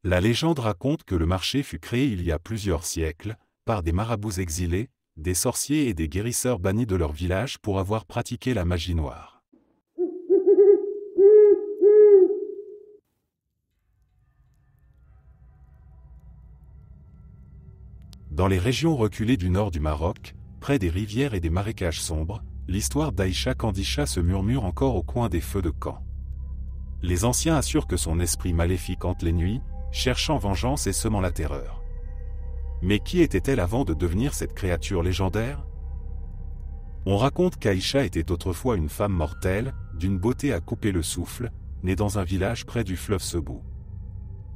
La légende raconte que le marché fut créé il y a plusieurs siècles, par des marabouts exilés, des sorciers et des guérisseurs bannis de leur village pour avoir pratiqué la magie noire. Dans les régions reculées du nord du Maroc, près des rivières et des marécages sombres, l'histoire d'Aïcha Kandisha se murmure encore au coin des feux de camp. Les anciens assurent que son esprit maléfique hante les nuits, cherchant vengeance et semant la terreur. Mais qui était-elle avant de devenir cette créature légendaire? On raconte qu'Aïcha était autrefois une femme mortelle, d'une beauté à couper le souffle, née dans un village près du fleuve Sebou.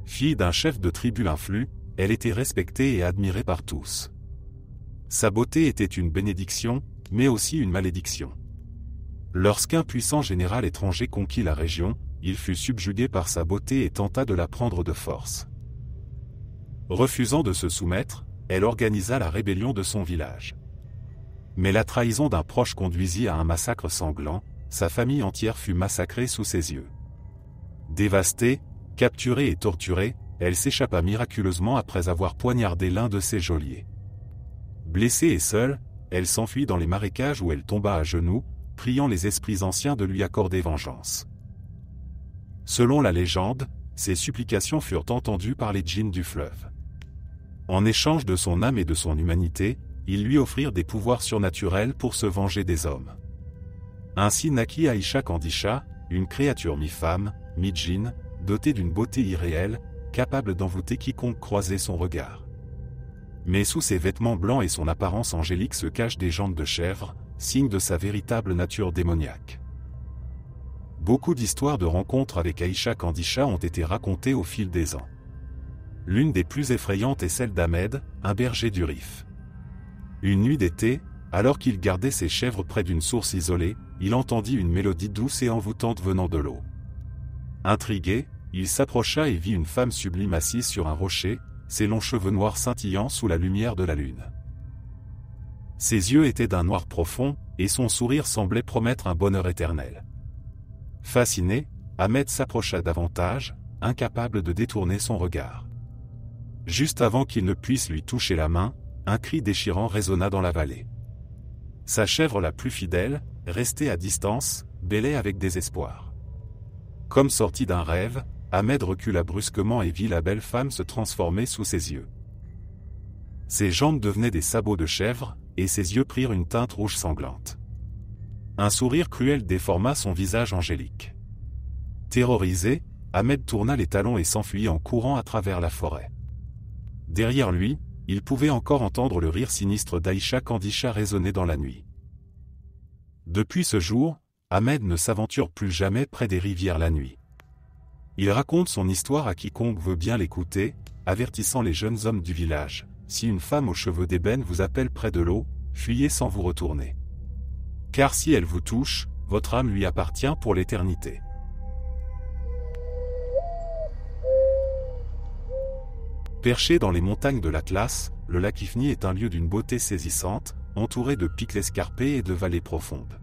Fille d'un chef de tribu influent, elle était respectée et admirée par tous. Sa beauté était une bénédiction, mais aussi une malédiction. Lorsqu'un puissant général étranger conquit la région, il fut subjugué par sa beauté et tenta de la prendre de force. Refusant de se soumettre, elle organisa la rébellion de son village. Mais la trahison d'un proche conduisit à un massacre sanglant, sa famille entière fut massacrée sous ses yeux. Dévastée, capturée et torturée, elle s'échappa miraculeusement après avoir poignardé l'un de ses geôliers. Blessée et seule, elle s'enfuit dans les marécages où elle tomba à genoux, priant les esprits anciens de lui accorder vengeance. Selon la légende, ses supplications furent entendues par les djinns du fleuve. En échange de son âme et de son humanité, ils lui offrirent des pouvoirs surnaturels pour se venger des hommes. Ainsi naquit Aïcha Kandisha, une créature mi-femme, mi-djinn, dotée d'une beauté irréelle, capable d'envoûter quiconque croisait son regard. Mais sous ses vêtements blancs et son apparence angélique se cachent des jantes de chèvre, signe de sa véritable nature démoniaque. Beaucoup d'histoires de rencontres avec Aïcha Kandisha ont été racontées au fil des ans. L'une des plus effrayantes est celle d'Ahmed, un berger du Rif. Une nuit d'été, alors qu'il gardait ses chèvres près d'une source isolée, il entendit une mélodie douce et envoûtante venant de l'eau. Intrigué, il s'approcha et vit une femme sublime assise sur un rocher, ses longs cheveux noirs scintillant sous la lumière de la lune. Ses yeux étaient d'un noir profond, et son sourire semblait promettre un bonheur éternel. Fasciné, Ahmed s'approcha davantage, incapable de détourner son regard. Juste avant qu'il ne puisse lui toucher la main, un cri déchirant résonna dans la vallée. Sa chèvre la plus fidèle, restée à distance, bêlait avec désespoir. Comme sorti d'un rêve, Ahmed recula brusquement et vit la belle femme se transformer sous ses yeux. Ses jambes devenaient des sabots de chèvre, et ses yeux prirent une teinte rouge sanglante. Un sourire cruel déforma son visage angélique. Terrorisé, Ahmed tourna les talons et s'enfuit en courant à travers la forêt. Derrière lui, il pouvait encore entendre le rire sinistre d'Aïcha Kandisha résonner dans la nuit. Depuis ce jour, Ahmed ne s'aventure plus jamais près des rivières la nuit. Il raconte son histoire à quiconque veut bien l'écouter, avertissant les jeunes hommes du village. Si une femme aux cheveux d'ébène vous appelle près de l'eau, fuyez sans vous retourner. Car si elle vous touche, votre âme lui appartient pour l'éternité. Perché dans les montagnes de l'Atlas, le lac Ifni est un lieu d'une beauté saisissante, entouré de pics escarpés et de vallées profondes.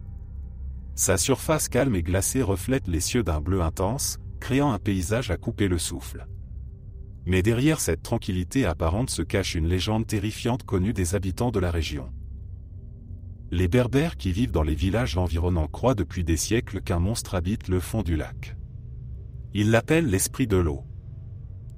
Sa surface calme et glacée reflète les cieux d'un bleu intense, créant un paysage à couper le souffle. Mais derrière cette tranquillité apparente se cache une légende terrifiante connue des habitants de la région. Les Berbères qui vivent dans les villages environnants croient depuis des siècles qu'un monstre habite le fond du lac. Ils l'appellent l'esprit de l'eau.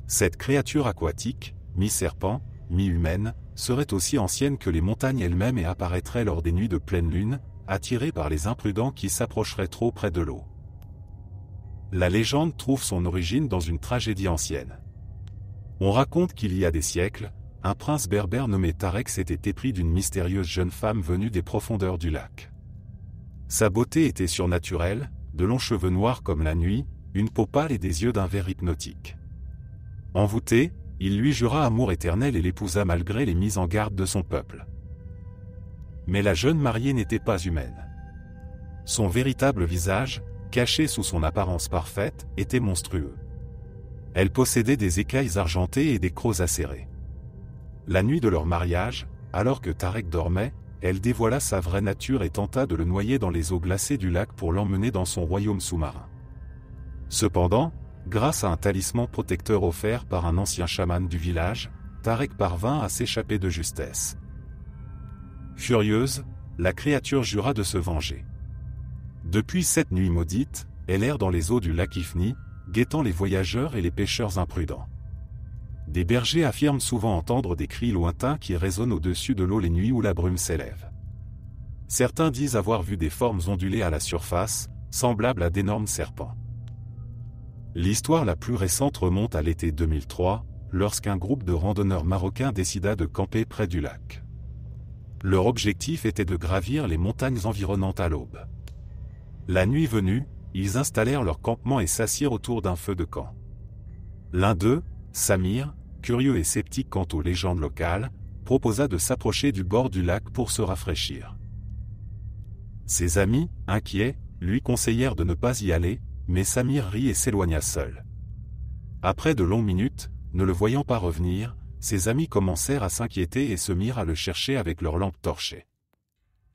Cette créature aquatique, mi-serpent, mi-humaine, serait aussi ancienne que les montagnes elles-mêmes et apparaîtrait lors des nuits de pleine lune, attirée par les imprudents qui s'approcheraient trop près de l'eau. La légende trouve son origine dans une tragédie ancienne. On raconte qu'il y a des siècles, un prince berbère nommé Tarek s'était épris d'une mystérieuse jeune femme venue des profondeurs du lac. Sa beauté était surnaturelle, de longs cheveux noirs comme la nuit, une peau pâle et des yeux d'un vert hypnotique. Envoûté, il lui jura amour éternel et l'épousa malgré les mises en garde de son peuple. Mais la jeune mariée n'était pas humaine. Son véritable visage, caché sous son apparence parfaite, était monstrueux. Elle possédait des écailles argentées et des crocs acérés. La nuit de leur mariage, alors que Tarek dormait, elle dévoila sa vraie nature et tenta de le noyer dans les eaux glacées du lac pour l'emmener dans son royaume sous-marin. Cependant, grâce à un talisman protecteur offert par un ancien chaman du village, Tarek parvint à s'échapper de justesse. Furieuse, la créature jura de se venger. Depuis cette nuit maudite, elle erre dans les eaux du lac Ifni, guettant les voyageurs et les pêcheurs imprudents. Des bergers affirment souvent entendre des cris lointains qui résonnent au-dessus de l'eau les nuits où la brume s'élève. Certains disent avoir vu des formes ondulées à la surface, semblables à d'énormes serpents. L'histoire la plus récente remonte à l'été 2003, lorsqu'un groupe de randonneurs marocains décida de camper près du lac. Leur objectif était de gravir les montagnes environnantes à l'aube. La nuit venue, ils installèrent leur campement et s'assirent autour d'un feu de camp. L'un d'eux, Samir, curieux et sceptique quant aux légendes locales, proposa de s'approcher du bord du lac pour se rafraîchir. Ses amis, inquiets, lui conseillèrent de ne pas y aller, mais Samir rit et s'éloigna seul. Après de longues minutes, ne le voyant pas revenir, ses amis commencèrent à s'inquiéter et se mirent à le chercher avec leurs lampes torchées.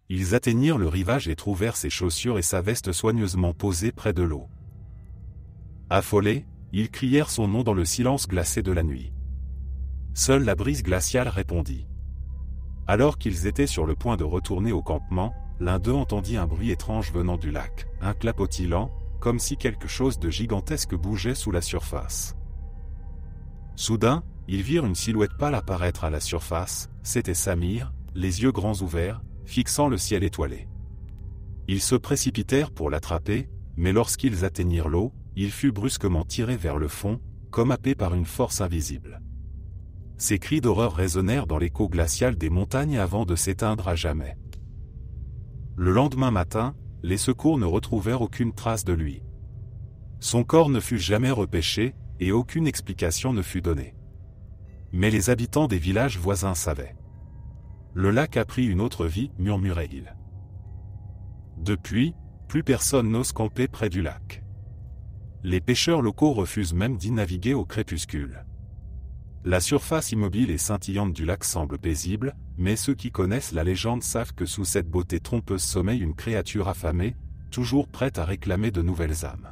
Ils atteignirent le rivage et trouvèrent ses chaussures et sa veste soigneusement posées près de l'eau. Affolés, ils crièrent son nom dans le silence glacé de la nuit. Seule la brise glaciale répondit. Alors qu'ils étaient sur le point de retourner au campement, l'un d'eux entendit un bruit étrange venant du lac, un clapotis lent, comme si quelque chose de gigantesque bougeait sous la surface. Soudain, ils virent une silhouette pâle apparaître à la surface, c'était Samir, les yeux grands ouverts, fixant le ciel étoilé. Ils se précipitèrent pour l'attraper, mais lorsqu'ils atteignirent l'eau, il fut brusquement tiré vers le fond, comme happé par une force invisible. Ses cris d'horreur résonnèrent dans l'écho glacial des montagnes avant de s'éteindre à jamais. Le lendemain matin, les secours ne retrouvèrent aucune trace de lui. Son corps ne fut jamais repêché, et aucune explication ne fut donnée. Mais les habitants des villages voisins savaient. Le lac a pris une autre vie, murmurait-il. Depuis, plus personne n'ose camper près du lac. Les pêcheurs locaux refusent même d'y naviguer au crépuscule. La surface immobile et scintillante du lac semble paisible, mais ceux qui connaissent la légende savent que sous cette beauté trompeuse sommeille une créature affamée, toujours prête à réclamer de nouvelles âmes.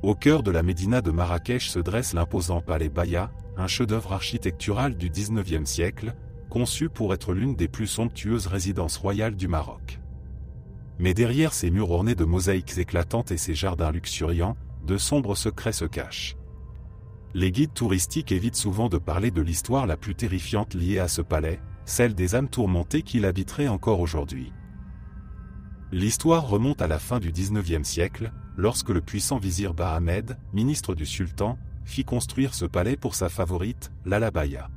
Au cœur de la médina de Marrakech se dresse l'imposant palais Baïa, un chef-d'œuvre architectural du XIXe siècle, conçu pour être l'une des plus somptueuses résidences royales du Maroc. Mais derrière ces murs ornés de mosaïques éclatantes et ces jardins luxuriants, de sombres secrets se cachent. Les guides touristiques évitent souvent de parler de l'histoire la plus terrifiante liée à ce palais, celle des âmes tourmentées qui l'habiteraient encore aujourd'hui. L'histoire remonte à la fin du XIXe siècle, lorsque le puissant vizir Bahamed, ministre du sultan, fit construire ce palais pour sa favorite, Lala Baïa.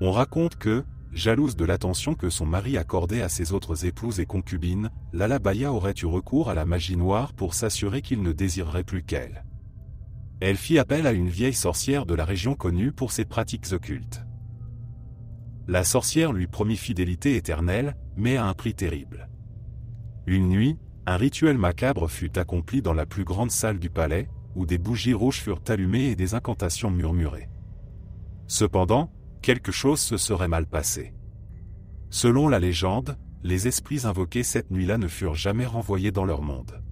On raconte que, jalouse de l'attention que son mari accordait à ses autres épouses et concubines, Lala Baïa aurait eu recours à la magie noire pour s'assurer qu'il ne désirerait plus qu'elle. Elle fit appel à une vieille sorcière de la région connue pour ses pratiques occultes. La sorcière lui promit fidélité éternelle, mais à un prix terrible. Une nuit, un rituel macabre fut accompli dans la plus grande salle du palais, où des bougies rouges furent allumées et des incantations murmurées. Cependant, quelque chose se serait mal passé. Selon la légende, les esprits invoqués cette nuit-là ne furent jamais renvoyés dans leur monde.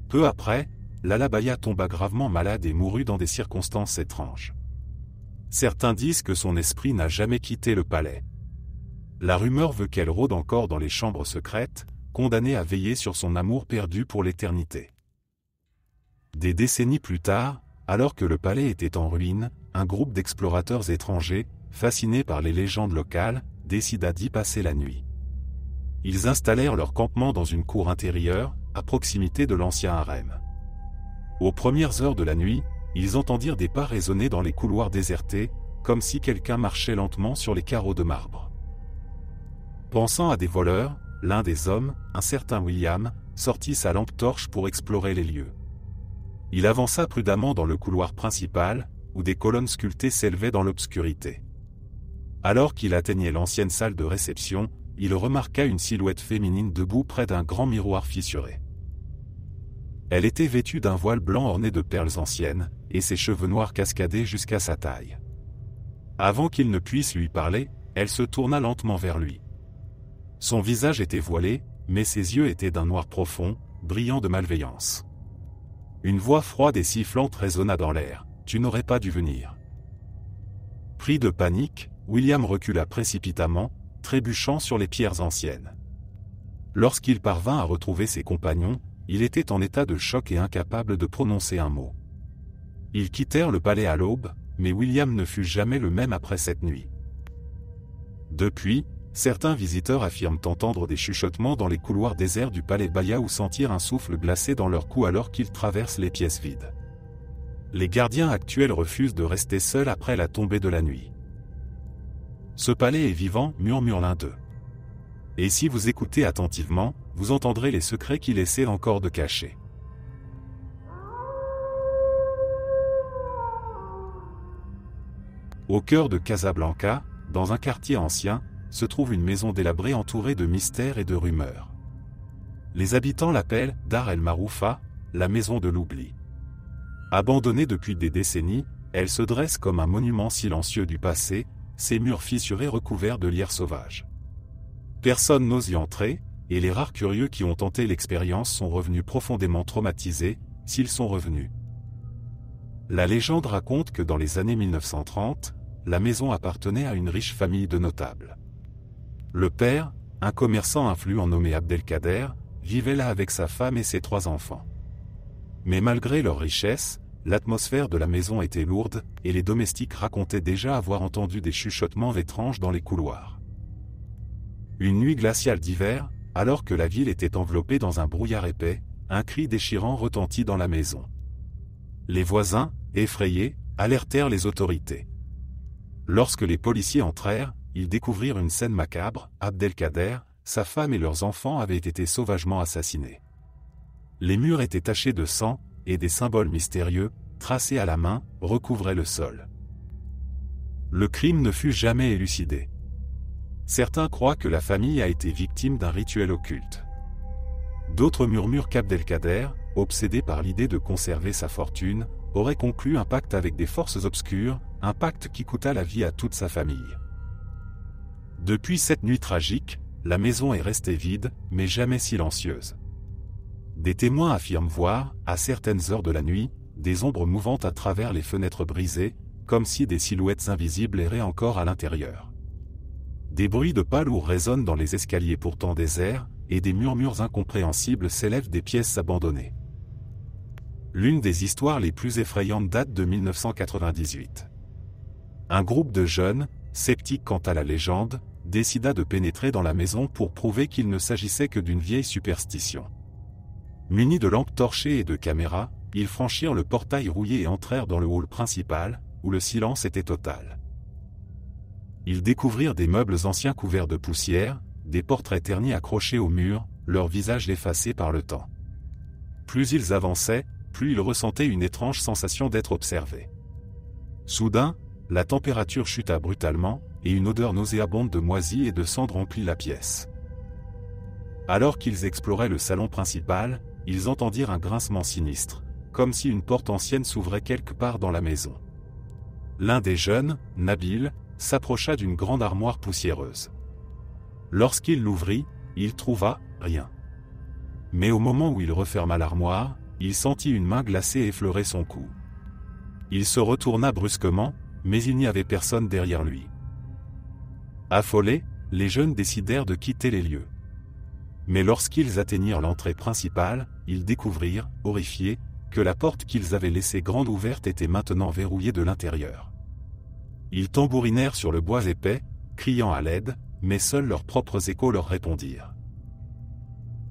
Peu après, Lala Baïa tomba gravement malade et mourut dans des circonstances étranges. Certains disent que son esprit n'a jamais quitté le palais. La rumeur veut qu'elle rôde encore dans les chambres secrètes, condamnée à veiller sur son amour perdu pour l'éternité. Des décennies plus tard, alors que le palais était en ruine, un groupe d'explorateurs étrangers, fascinés par les légendes locales, décida d'y passer la nuit. Ils installèrent leur campement dans une cour intérieure, à proximité de l'ancien harem. Aux premières heures de la nuit, ils entendirent des pas résonner dans les couloirs désertés, comme si quelqu'un marchait lentement sur les carreaux de marbre. Pensant à des voleurs, l'un des hommes, un certain William, sortit sa lampe torche pour explorer les lieux. Il avança prudemment dans le couloir principal, où des colonnes sculptées s'élevaient dans l'obscurité. Alors qu'il atteignait l'ancienne salle de réception, il remarqua une silhouette féminine debout près d'un grand miroir fissuré. Elle était vêtue d'un voile blanc orné de perles anciennes, et ses cheveux noirs cascadaient jusqu'à sa taille. Avant qu'il ne puisse lui parler, elle se tourna lentement vers lui. Son visage était voilé, mais ses yeux étaient d'un noir profond, brillant de malveillance. Une voix froide et sifflante résonna dans l'air. « Tu n'aurais pas dû venir. » Pris de panique, William recula précipitamment, trébuchant sur les pierres anciennes. Lorsqu'il parvint à retrouver ses compagnons, il était en état de choc et incapable de prononcer un mot. Ils quittèrent le palais à l'aube, mais William ne fut jamais le même après cette nuit. Depuis, certains visiteurs affirment entendre des chuchotements dans les couloirs déserts du palais Baya ou sentir un souffle glacé dans leur cou alors qu'ils traversent les pièces vides. Les gardiens actuels refusent de rester seuls après la tombée de la nuit. « Ce palais est vivant », murmure l'un d'eux. « Et si vous écoutez attentivement, vous entendrez les secrets qu'il essaie encore de cacher. » Au cœur de Casablanca, dans un quartier ancien, se trouve une maison délabrée entourée de mystères et de rumeurs. Les habitants l'appellent Dar el Maroufa, la maison de l'oubli. Abandonnée depuis des décennies, elle se dresse comme un monument silencieux du passé, ses murs fissurés recouverts de lierre sauvage. Personne n'ose y entrer, et les rares curieux qui ont tenté l'expérience sont revenus profondément traumatisés, s'ils sont revenus. La légende raconte que dans les années 1930, la maison appartenait à une riche famille de notables. Le père, un commerçant influent nommé Abdelkader, vivait là avec sa femme et ses 3 enfants. Mais malgré leur richesse, l'atmosphère de la maison était lourde, et les domestiques racontaient déjà avoir entendu des chuchotements étranges dans les couloirs. Une nuit glaciale d'hiver, alors que la ville était enveloppée dans un brouillard épais, un cri déchirant retentit dans la maison. Les voisins, effrayés, alertèrent les autorités. Lorsque les policiers entrèrent, ils découvrirent une scène macabre. Abdelkader, sa femme et leurs enfants avaient été sauvagement assassinés. Les murs étaient tachés de sang, et des symboles mystérieux, tracés à la main, recouvraient le sol. Le crime ne fut jamais élucidé. Certains croient que la famille a été victime d'un rituel occulte. D'autres murmurent qu'Abdelkader, obsédé par l'idée de conserver sa fortune, aurait conclu un pacte avec des forces obscures, un pacte qui coûta la vie à toute sa famille. Depuis cette nuit tragique, la maison est restée vide, mais jamais silencieuse. Des témoins affirment voir, à certaines heures de la nuit, des ombres mouvantes à travers les fenêtres brisées, comme si des silhouettes invisibles erraient encore à l'intérieur. Des bruits de pas lourds résonnent dans les escaliers pourtant déserts, et des murmures incompréhensibles s'élèvent des pièces abandonnées. L'une des histoires les plus effrayantes date de 1998. Un groupe de jeunes, sceptiques quant à la légende, décida de pénétrer dans la maison pour prouver qu'il ne s'agissait que d'une vieille superstition. Munis de lampes torchées et de caméras, ils franchirent le portail rouillé et entrèrent dans le hall principal, où le silence était total. Ils découvrirent des meubles anciens couverts de poussière, des portraits ternis accrochés au mur, leurs visages effacés par le temps. Plus ils avançaient, plus ils ressentaient une étrange sensation d'être observés. Soudain, la température chuta brutalement, et une odeur nauséabonde de moisie et de cendres emplit la pièce. Alors qu'ils exploraient le salon principal, ils entendirent un grincement sinistre, comme si une porte ancienne s'ouvrait quelque part dans la maison. L'un des jeunes, Nabil, s'approcha d'une grande armoire poussiéreuse. Lorsqu'il l'ouvrit, il trouva rien. Mais au moment où il referma l'armoire, il sentit une main glacée effleurer son cou. Il se retourna brusquement, mais il n'y avait personne derrière lui. Affolés, les jeunes décidèrent de quitter les lieux. Mais lorsqu'ils atteignirent l'entrée principale, ils découvrirent, horrifiés, que la porte qu'ils avaient laissée grande ouverte était maintenant verrouillée de l'intérieur. Ils tambourinèrent sur le bois épais, criant à l'aide, mais seuls leurs propres échos leur répondirent.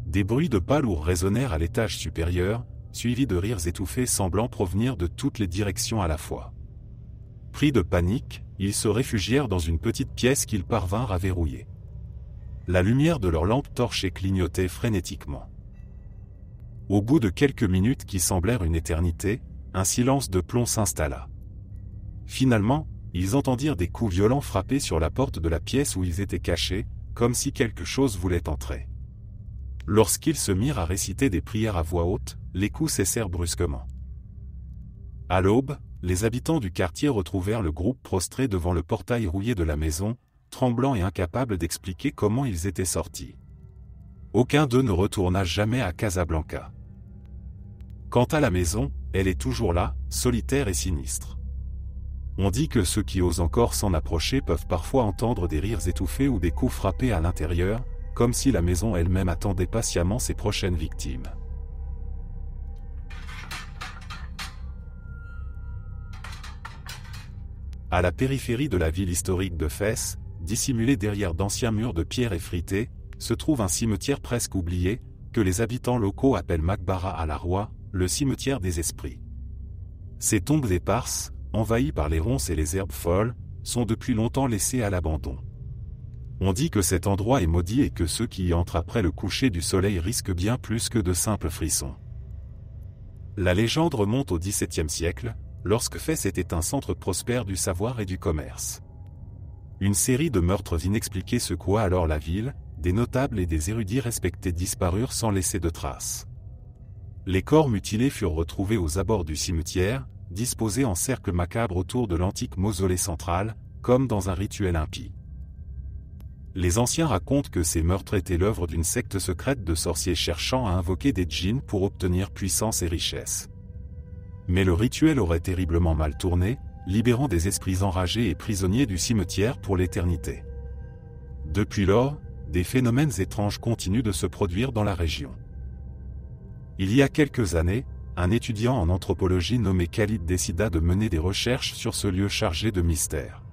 Des bruits de pas lourds résonnèrent à l'étage supérieur, suivis de rires étouffés semblant provenir de toutes les directions à la fois. Pris de panique, ils se réfugièrent dans une petite pièce qu'ils parvinrent à verrouiller. La lumière de leurs lampes torchées clignotait frénétiquement. Au bout de quelques minutes qui semblèrent une éternité, un silence de plomb s'installa. Finalement, ils entendirent des coups violents frapper sur la porte de la pièce où ils étaient cachés, comme si quelque chose voulait entrer. Lorsqu'ils se mirent à réciter des prières à voix haute, les coups cessèrent brusquement. À l'aube, les habitants du quartier retrouvèrent le groupe prostré devant le portail rouillé de la maison, tremblants et incapables d'expliquer comment ils étaient sortis. Aucun d'eux ne retourna jamais à Casablanca. Quant à la maison, elle est toujours là, solitaire et sinistre. On dit que ceux qui osent encore s'en approcher peuvent parfois entendre des rires étouffés ou des coups frappés à l'intérieur, comme si la maison elle-même attendait patiemment ses prochaines victimes. À la périphérie de la ville historique de Fès, dissimulé derrière d'anciens murs de pierre effritée, se trouve un cimetière presque oublié, que les habitants locaux appellent Maqbara al-Arwa, le cimetière des esprits. Ces tombes éparses, envahies par les ronces et les herbes folles, sont depuis longtemps laissées à l'abandon. On dit que cet endroit est maudit et que ceux qui y entrent après le coucher du soleil risquent bien plus que de simples frissons. La légende remonte au XVIIe siècle, lorsque Fès était un centre prospère du savoir et du commerce. Une série de meurtres inexpliqués secoua alors la ville, des notables et des érudits respectés disparurent sans laisser de traces. Les corps mutilés furent retrouvés aux abords du cimetière, disposés en cercle macabre autour de l'antique mausolée central, comme dans un rituel impie. Les anciens racontent que ces meurtres étaient l'œuvre d'une secte secrète de sorciers cherchant à invoquer des djinns pour obtenir puissance et richesse. Mais le rituel aurait terriblement mal tourné, libérant des esprits enragés et prisonniers du cimetière pour l'éternité. Depuis lors, des phénomènes étranges continuent de se produire dans la région. Il y a quelques années, un étudiant en anthropologie nommé Khalid décida de mener des recherches sur ce lieu chargé de mystères.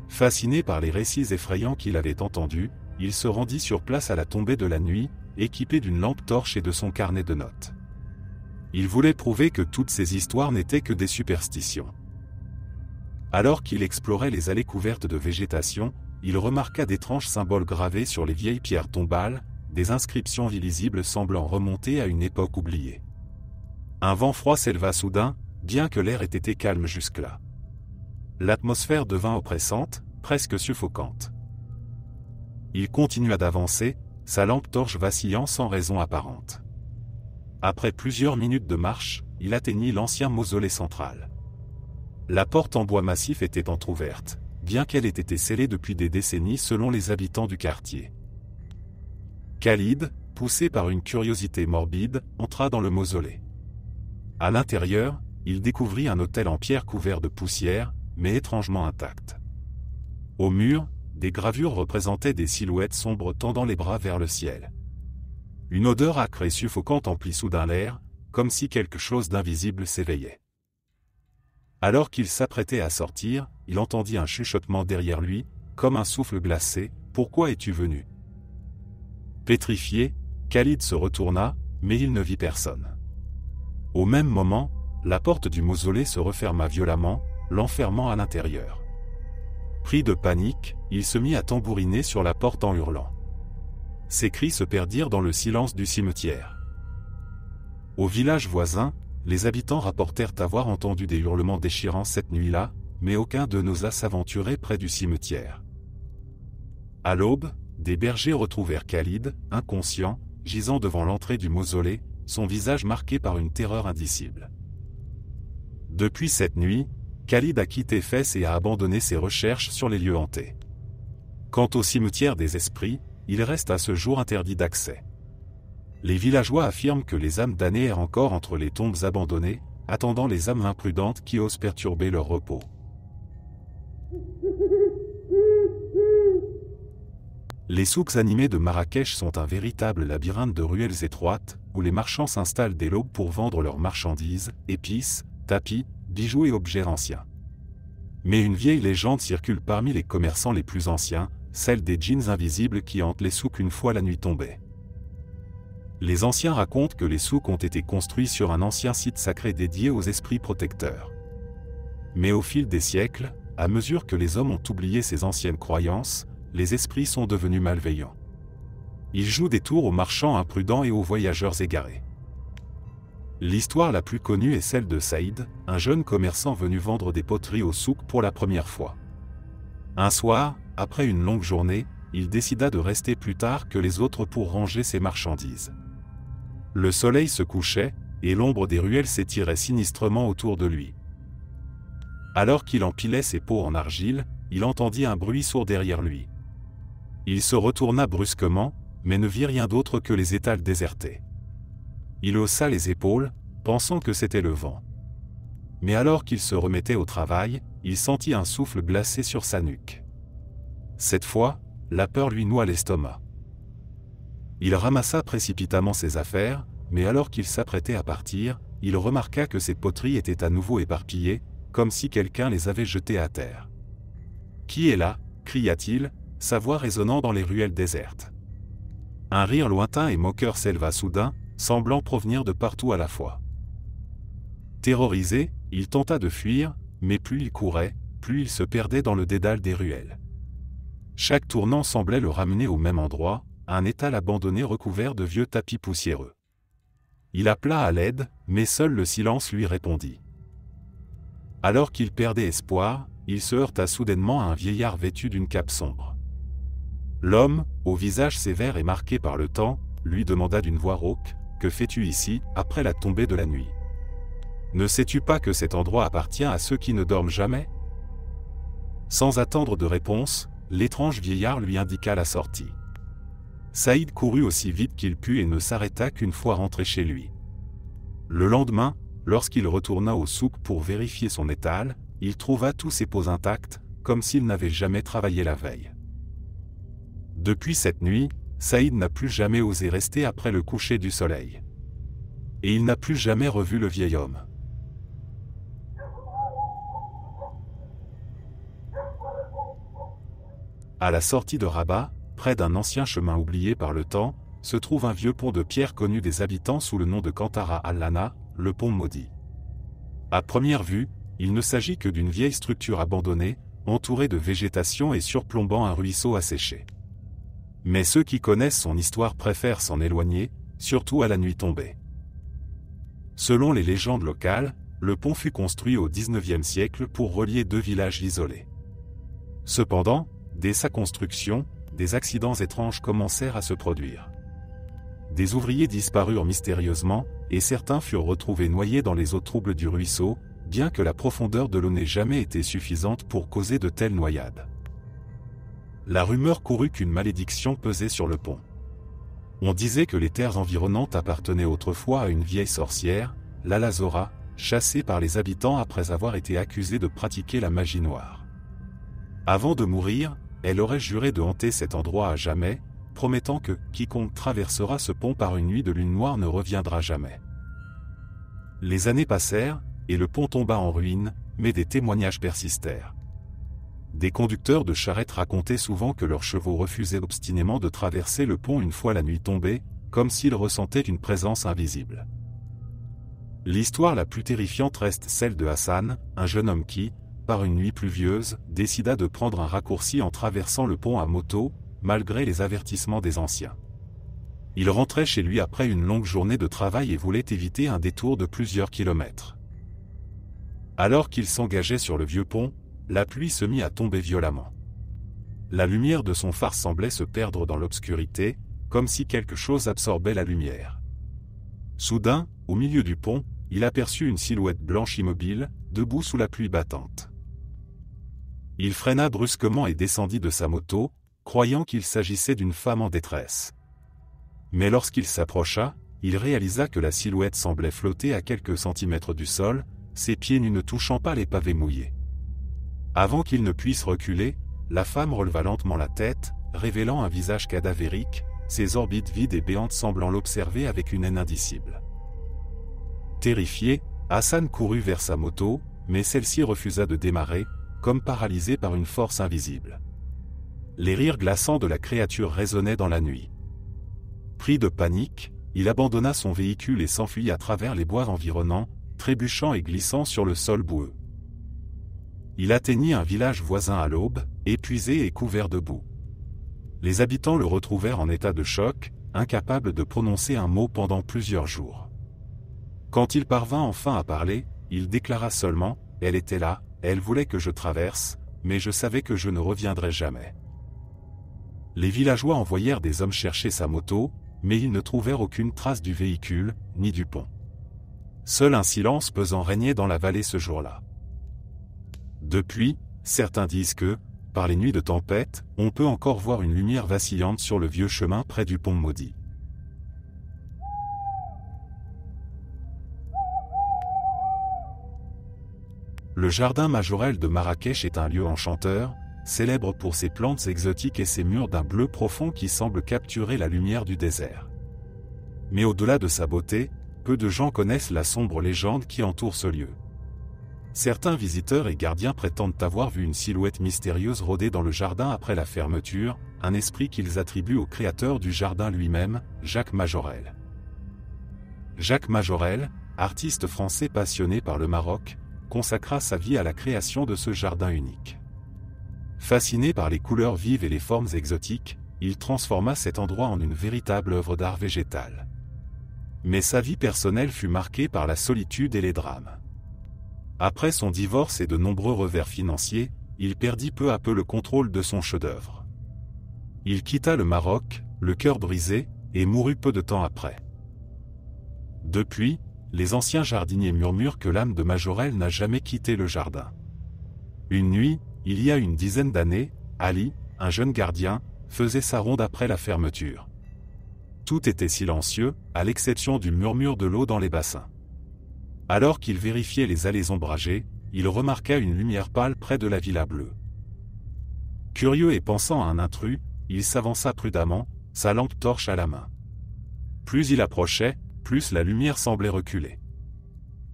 Fasciné par les récits effrayants qu'il avait entendus, il se rendit sur place à la tombée de la nuit, équipé d'une lampe torche et de son carnet de notes. Il voulait prouver que toutes ces histoires n'étaient que des superstitions. Alors qu'il explorait les allées couvertes de végétation, il remarqua d'étranges symboles gravés sur les vieilles pierres tombales, des inscriptions illisibles semblant remonter à une époque oubliée. Un vent froid s'éleva soudain, bien que l'air ait été calme jusque-là. L'atmosphère devint oppressante, presque suffocante. Il continua d'avancer, sa lampe torche vacillant sans raison apparente. Après plusieurs minutes de marche, il atteignit l'ancien mausolée central. La porte en bois massif était entr'ouverte, bien qu'elle ait été scellée depuis des décennies selon les habitants du quartier. Khalid, poussé par une curiosité morbide, entra dans le mausolée. À l'intérieur, il découvrit un autel en pierre couvert de poussière, mais étrangement intact. Au mur, des gravures représentaient des silhouettes sombres tendant les bras vers le ciel. Une odeur âcre et suffocante emplit soudain l'air, comme si quelque chose d'invisible s'éveillait. Alors qu'il s'apprêtait à sortir, il entendit un chuchotement derrière lui, comme un souffle glacé. « Pourquoi es-tu venu » Pétrifié, Khalid se retourna, mais il ne vit personne. Au même moment, la porte du mausolée se referma violemment, l'enfermant à l'intérieur. Pris de panique, il se mit à tambouriner sur la porte en hurlant. Ses cris se perdirent dans le silence du cimetière. Au village voisin, les habitants rapportèrent avoir entendu des hurlements déchirants cette nuit-là, mais aucun d'eux n'osa s'aventurer près du cimetière. À l'aube, des bergers retrouvèrent Khalid, inconscient, gisant devant l'entrée du mausolée, son visage marqué par une terreur indicible. Depuis cette nuit, Khalid a quitté Fès et a abandonné ses recherches sur les lieux hantés. Quant au cimetière des esprits, il reste à ce jour interdit d'accès. Les villageois affirment que les âmes damnées errent encore entre les tombes abandonnées, attendant les âmes imprudentes qui osent perturber leur repos. Les souks animés de Marrakech sont un véritable labyrinthe de ruelles étroites, où les marchands s'installent dès l'aube pour vendre leurs marchandises, épices, tapis, bijoux et objets anciens. Mais une vieille légende circule parmi les commerçants les plus anciens, celle des djinns invisibles qui hantent les souks une fois la nuit tombée. Les anciens racontent que les souks ont été construits sur un ancien site sacré dédié aux esprits protecteurs. Mais au fil des siècles, à mesure que les hommes ont oublié ces anciennes croyances, les esprits sont devenus malveillants. Ils jouent des tours aux marchands imprudents et aux voyageurs égarés. L'histoire la plus connue est celle de Saïd, un jeune commerçant venu vendre des poteries au souk pour la première fois. Un soir, après une longue journée, il décida de rester plus tard que les autres pour ranger ses marchandises. Le soleil se couchait, et l'ombre des ruelles s'étirait sinistrement autour de lui. Alors qu'il empilait ses pots en argile, il entendit un bruit sourd derrière lui. Il se retourna brusquement, mais ne vit rien d'autre que les étals désertés. Il haussa les épaules, pensant que c'était le vent. Mais alors qu'il se remettait au travail, il sentit un souffle glacé sur sa nuque. Cette fois, la peur lui noua l'estomac. Il ramassa précipitamment ses affaires, mais alors qu'il s'apprêtait à partir, il remarqua que ses poteries étaient à nouveau éparpillées, comme si quelqu'un les avait jetées à terre. « Qui est là » cria-t-il, sa voix résonnant dans les ruelles désertes. Un rire lointain et moqueur s'éleva soudain, semblant provenir de partout à la fois. Terrorisé, il tenta de fuir, mais plus il courait, plus il se perdait dans le dédale des ruelles. Chaque tournant semblait le ramener au même endroit, un étal abandonné recouvert de vieux tapis poussiéreux. Il appela à l'aide, mais seul le silence lui répondit. Alors qu'il perdait espoir, il se heurta soudainement à un vieillard vêtu d'une cape sombre. L'homme, au visage sévère et marqué par le temps, lui demanda d'une voix rauque, « Que fais-tu ici, après la tombée de la nuit? Ne sais-tu pas que cet endroit appartient à ceux qui ne dorment jamais ?» Sans attendre de réponse, l'étrange vieillard lui indiqua la sortie. Saïd courut aussi vite qu'il put et ne s'arrêta qu'une fois rentré chez lui. Le lendemain, lorsqu'il retourna au souk pour vérifier son étal, il trouva tous ses pots intacts, comme s'il n'avait jamais travaillé la veille. Depuis cette nuit, Saïd n'a plus jamais osé rester après le coucher du soleil. Et il n'a plus jamais revu le vieil homme. À la sortie de Rabat, près d'un ancien chemin oublié par le temps, se trouve un vieux pont de pierre connu des habitants sous le nom de Kantara al-Lana, le pont maudit. À première vue, il ne s'agit que d'une vieille structure abandonnée, entourée de végétation et surplombant un ruisseau asséché. Mais ceux qui connaissent son histoire préfèrent s'en éloigner, surtout à la nuit tombée. Selon les légendes locales, le pont fut construit au XIXe siècle pour relier deux villages isolés. Cependant, dès sa construction, des accidents étranges commencèrent à se produire. Des ouvriers disparurent mystérieusement, et certains furent retrouvés noyés dans les eaux troubles du ruisseau, bien que la profondeur de l'eau n'ait jamais été suffisante pour causer de telles noyades. La rumeur courut qu'une malédiction pesait sur le pont. On disait que les terres environnantes appartenaient autrefois à une vieille sorcière, l'Alazora, chassée par les habitants après avoir été accusée de pratiquer la magie noire. Avant de mourir, elle aurait juré de hanter cet endroit à jamais, promettant que quiconque traversera ce pont par une nuit de lune noire ne reviendra jamais. Les années passèrent, et le pont tomba en ruine, mais des témoignages persistèrent. Des conducteurs de charrettes racontaient souvent que leurs chevaux refusaient obstinément de traverser le pont une fois la nuit tombée, comme s'ils ressentaient une présence invisible. L'histoire la plus terrifiante reste celle de Hassan, un jeune homme qui, par une nuit pluvieuse, décida de prendre un raccourci en traversant le pont à moto, malgré les avertissements des anciens. Il rentrait chez lui après une longue journée de travail et voulait éviter un détour de plusieurs kilomètres. Alors qu'il s'engageait sur le vieux pont, la pluie se mit à tomber violemment. La lumière de son phare semblait se perdre dans l'obscurité, comme si quelque chose absorbait la lumière. Soudain, au milieu du pont, il aperçut une silhouette blanche immobile, debout sous la pluie battante. Il freina brusquement et descendit de sa moto, croyant qu'il s'agissait d'une femme en détresse. Mais lorsqu'il s'approcha, il réalisa que la silhouette semblait flotter à quelques centimètres du sol, ses pieds nus ne touchant pas les pavés mouillés. Avant qu'il ne puisse reculer, la femme releva lentement la tête, révélant un visage cadavérique, ses orbites vides et béantes semblant l'observer avec une haine indicible. Terrifié, Hassan courut vers sa moto, mais celle-ci refusa de démarrer, comme paralysée par une force invisible. Les rires glaçants de la créature résonnaient dans la nuit. Pris de panique, il abandonna son véhicule et s'enfuit à travers les bois environnants, trébuchant et glissant sur le sol boueux. Il atteignit un village voisin à l'aube, épuisé et couvert de boue. Les habitants le retrouvèrent en état de choc, incapable de prononcer un mot pendant plusieurs jours. Quand il parvint enfin à parler, il déclara seulement « Elle était là, elle voulait que je traverse, mais je savais que je ne reviendrais jamais. » Les villageois envoyèrent des hommes chercher sa moto, mais ils ne trouvèrent aucune trace du véhicule, ni du pont. Seul un silence pesant régnait dans la vallée ce jour-là. Depuis, certains disent que, par les nuits de tempête, on peut encore voir une lumière vacillante sur le vieux chemin près du pont maudit. Le jardin majorel de Marrakech est un lieu enchanteur, célèbre pour ses plantes exotiques et ses murs d'un bleu profond qui semblent capturer la lumière du désert. Mais au-delà de sa beauté, peu de gens connaissent la sombre légende qui entoure ce lieu. Certains visiteurs et gardiens prétendent avoir vu une silhouette mystérieuse rôder dans le jardin après la fermeture, un esprit qu'ils attribuent au créateur du jardin lui-même, Jacques Majorelle. Jacques Majorelle, artiste français passionné par le Maroc, consacra sa vie à la création de ce jardin unique. Fasciné par les couleurs vives et les formes exotiques, il transforma cet endroit en une véritable œuvre d'art végétal. Mais sa vie personnelle fut marquée par la solitude et les drames. Après son divorce et de nombreux revers financiers, il perdit peu à peu le contrôle de son chef-d'œuvre. Il quitta le Maroc, le cœur brisé, et mourut peu de temps après. Depuis, les anciens jardiniers murmurent que l'âme de Majorelle n'a jamais quitté le jardin. Une nuit, il y a une dizaine d'années, Ali, un jeune gardien, faisait sa ronde après la fermeture. Tout était silencieux, à l'exception du murmure de l'eau dans les bassins. Alors qu'il vérifiait les allées ombragées, il remarqua une lumière pâle près de la villa bleue. Curieux et pensant à un intrus, il s'avança prudemment, sa lampe torche à la main. Plus il approchait, plus la lumière semblait reculer.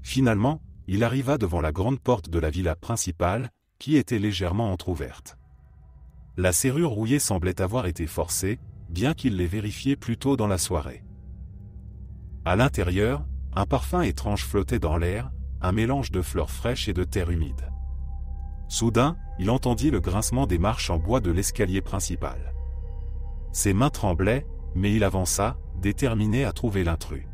Finalement, il arriva devant la grande porte de la villa principale, qui était légèrement entr'ouverte. La serrure rouillée semblait avoir été forcée, bien qu'il l'ait vérifiée plus tôt dans la soirée. À l'intérieur, un parfum étrange flottait dans l'air, un mélange de fleurs fraîches et de terre humide. Soudain, il entendit le grincement des marches en bois de l'escalier principal. Ses mains tremblaient, mais il avança, déterminé à trouver l'intrus.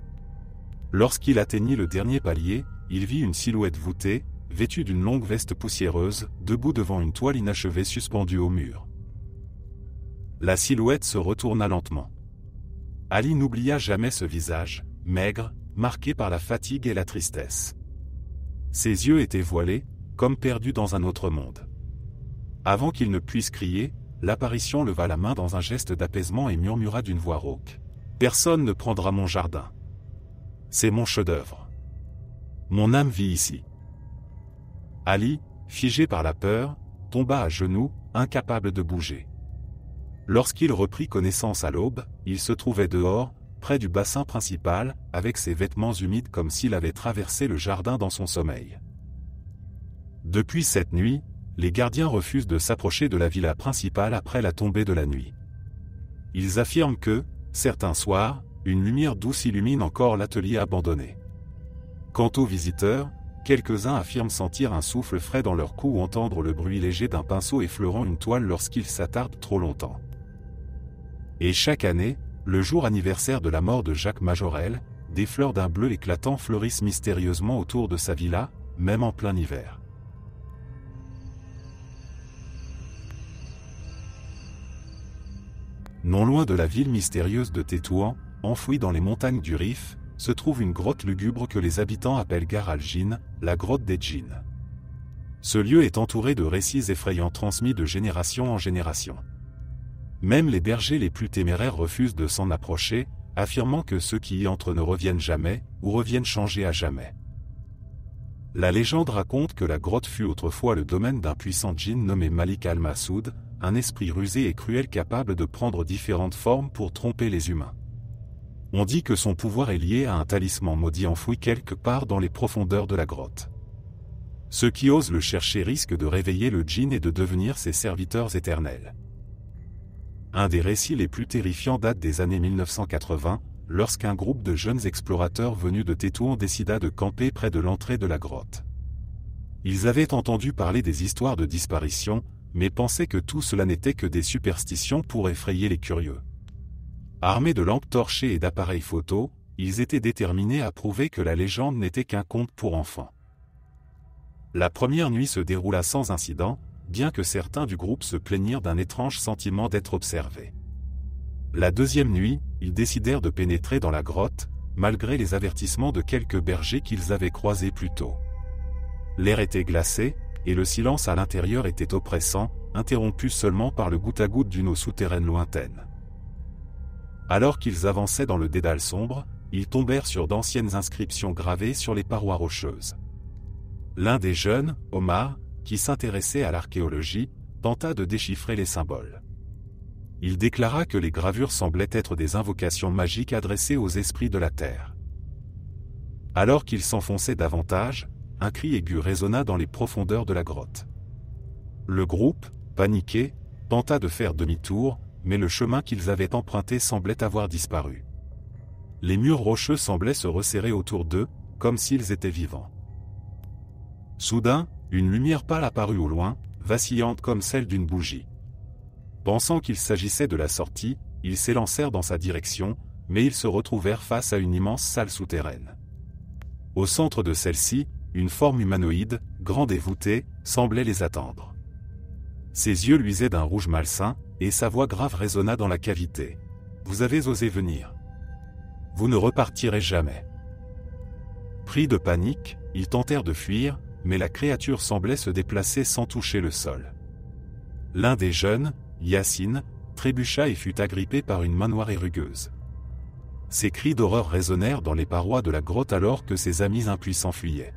Lorsqu'il atteignit le dernier palier, il vit une silhouette voûtée, vêtue d'une longue veste poussiéreuse, debout devant une toile inachevée suspendue au mur. La silhouette se retourna lentement. Ali n'oublia jamais ce visage, maigre, marqué par la fatigue et la tristesse. Ses yeux étaient voilés, comme perdus dans un autre monde. Avant qu'il ne puisse crier, l'apparition leva la main dans un geste d'apaisement et murmura d'une voix rauque. « Personne ne prendra mon jardin. C'est mon chef-d'œuvre. Mon âme vit ici. » Ali, figé par la peur, tomba à genoux, incapable de bouger. Lorsqu'il reprit connaissance à l'aube, il se trouvait dehors, près du bassin principal, avec ses vêtements humides comme s'il avait traversé le jardin dans son sommeil. Depuis cette nuit, les gardiens refusent de s'approcher de la villa principale après la tombée de la nuit. Ils affirment que, certains soirs, une lumière douce illumine encore l'atelier abandonné. Quant aux visiteurs, quelques-uns affirment sentir un souffle frais dans leur cou ou entendre le bruit léger d'un pinceau effleurant une toile lorsqu'ils s'attardent trop longtemps. Et chaque année, le jour anniversaire de la mort de Jacques Majorelle, des fleurs d'un bleu éclatant fleurissent mystérieusement autour de sa villa, même en plein hiver. Non loin de la ville mystérieuse de Tétouan, enfouie dans les montagnes du Rif, se trouve une grotte lugubre que les habitants appellent Gar al-Jinn, la grotte des djinns. Ce lieu est entouré de récits effrayants transmis de génération en génération. Même les bergers les plus téméraires refusent de s'en approcher, affirmant que ceux qui y entrent ne reviennent jamais, ou reviennent changés à jamais. La légende raconte que la grotte fut autrefois le domaine d'un puissant djinn nommé Malik al-Masoud, un esprit rusé et cruel capable de prendre différentes formes pour tromper les humains. On dit que son pouvoir est lié à un talisman maudit enfoui quelque part dans les profondeurs de la grotte. Ceux qui osent le chercher risquent de réveiller le djinn et de devenir ses serviteurs éternels. Un des récits les plus terrifiants date des années 1980, lorsqu'un groupe de jeunes explorateurs venus de Tétouan décida de camper près de l'entrée de la grotte. Ils avaient entendu parler des histoires de disparition, mais pensaient que tout cela n'était que des superstitions pour effrayer les curieux. Armés de lampes torchées et d'appareils photo, ils étaient déterminés à prouver que la légende n'était qu'un conte pour enfants. La première nuit se déroula sans incident, bien que certains du groupe se plaignirent d'un étrange sentiment d'être observés. La deuxième nuit, ils décidèrent de pénétrer dans la grotte, malgré les avertissements de quelques bergers qu'ils avaient croisés plus tôt. L'air était glacé, et le silence à l'intérieur était oppressant, interrompu seulement par le goutte-à-goutte d'une eau souterraine lointaine. Alors qu'ils avançaient dans le dédale sombre, ils tombèrent sur d'anciennes inscriptions gravées sur les parois rocheuses. L'un des jeunes, Omar, qui s'intéressait à l'archéologie, tenta de déchiffrer les symboles. Il déclara que les gravures semblaient être des invocations magiques adressées aux esprits de la terre. Alors qu'il s'enfonçait davantage, un cri aigu résonna dans les profondeurs de la grotte. Le groupe, paniqué, tenta de faire demi-tour, mais le chemin qu'ils avaient emprunté semblait avoir disparu. Les murs rocheux semblaient se resserrer autour d'eux, comme s'ils étaient vivants. Soudain, une lumière pâle apparut au loin, vacillante comme celle d'une bougie. Pensant qu'il s'agissait de la sortie, ils s'élancèrent dans sa direction, mais ils se retrouvèrent face à une immense salle souterraine. Au centre de celle-ci, une forme humanoïde, grande et voûtée, semblait les attendre. Ses yeux luisaient d'un rouge malsain, et sa voix grave résonna dans la cavité. « Vous avez osé venir. Vous ne repartirez jamais. » Pris de panique, ils tentèrent de fuir, mais la créature semblait se déplacer sans toucher le sol. L'un des jeunes, Yacine, trébucha et fut agrippé par une main noire et rugueuse. Ses cris d'horreur résonnèrent dans les parois de la grotte alors que ses amis impuissants fuyaient.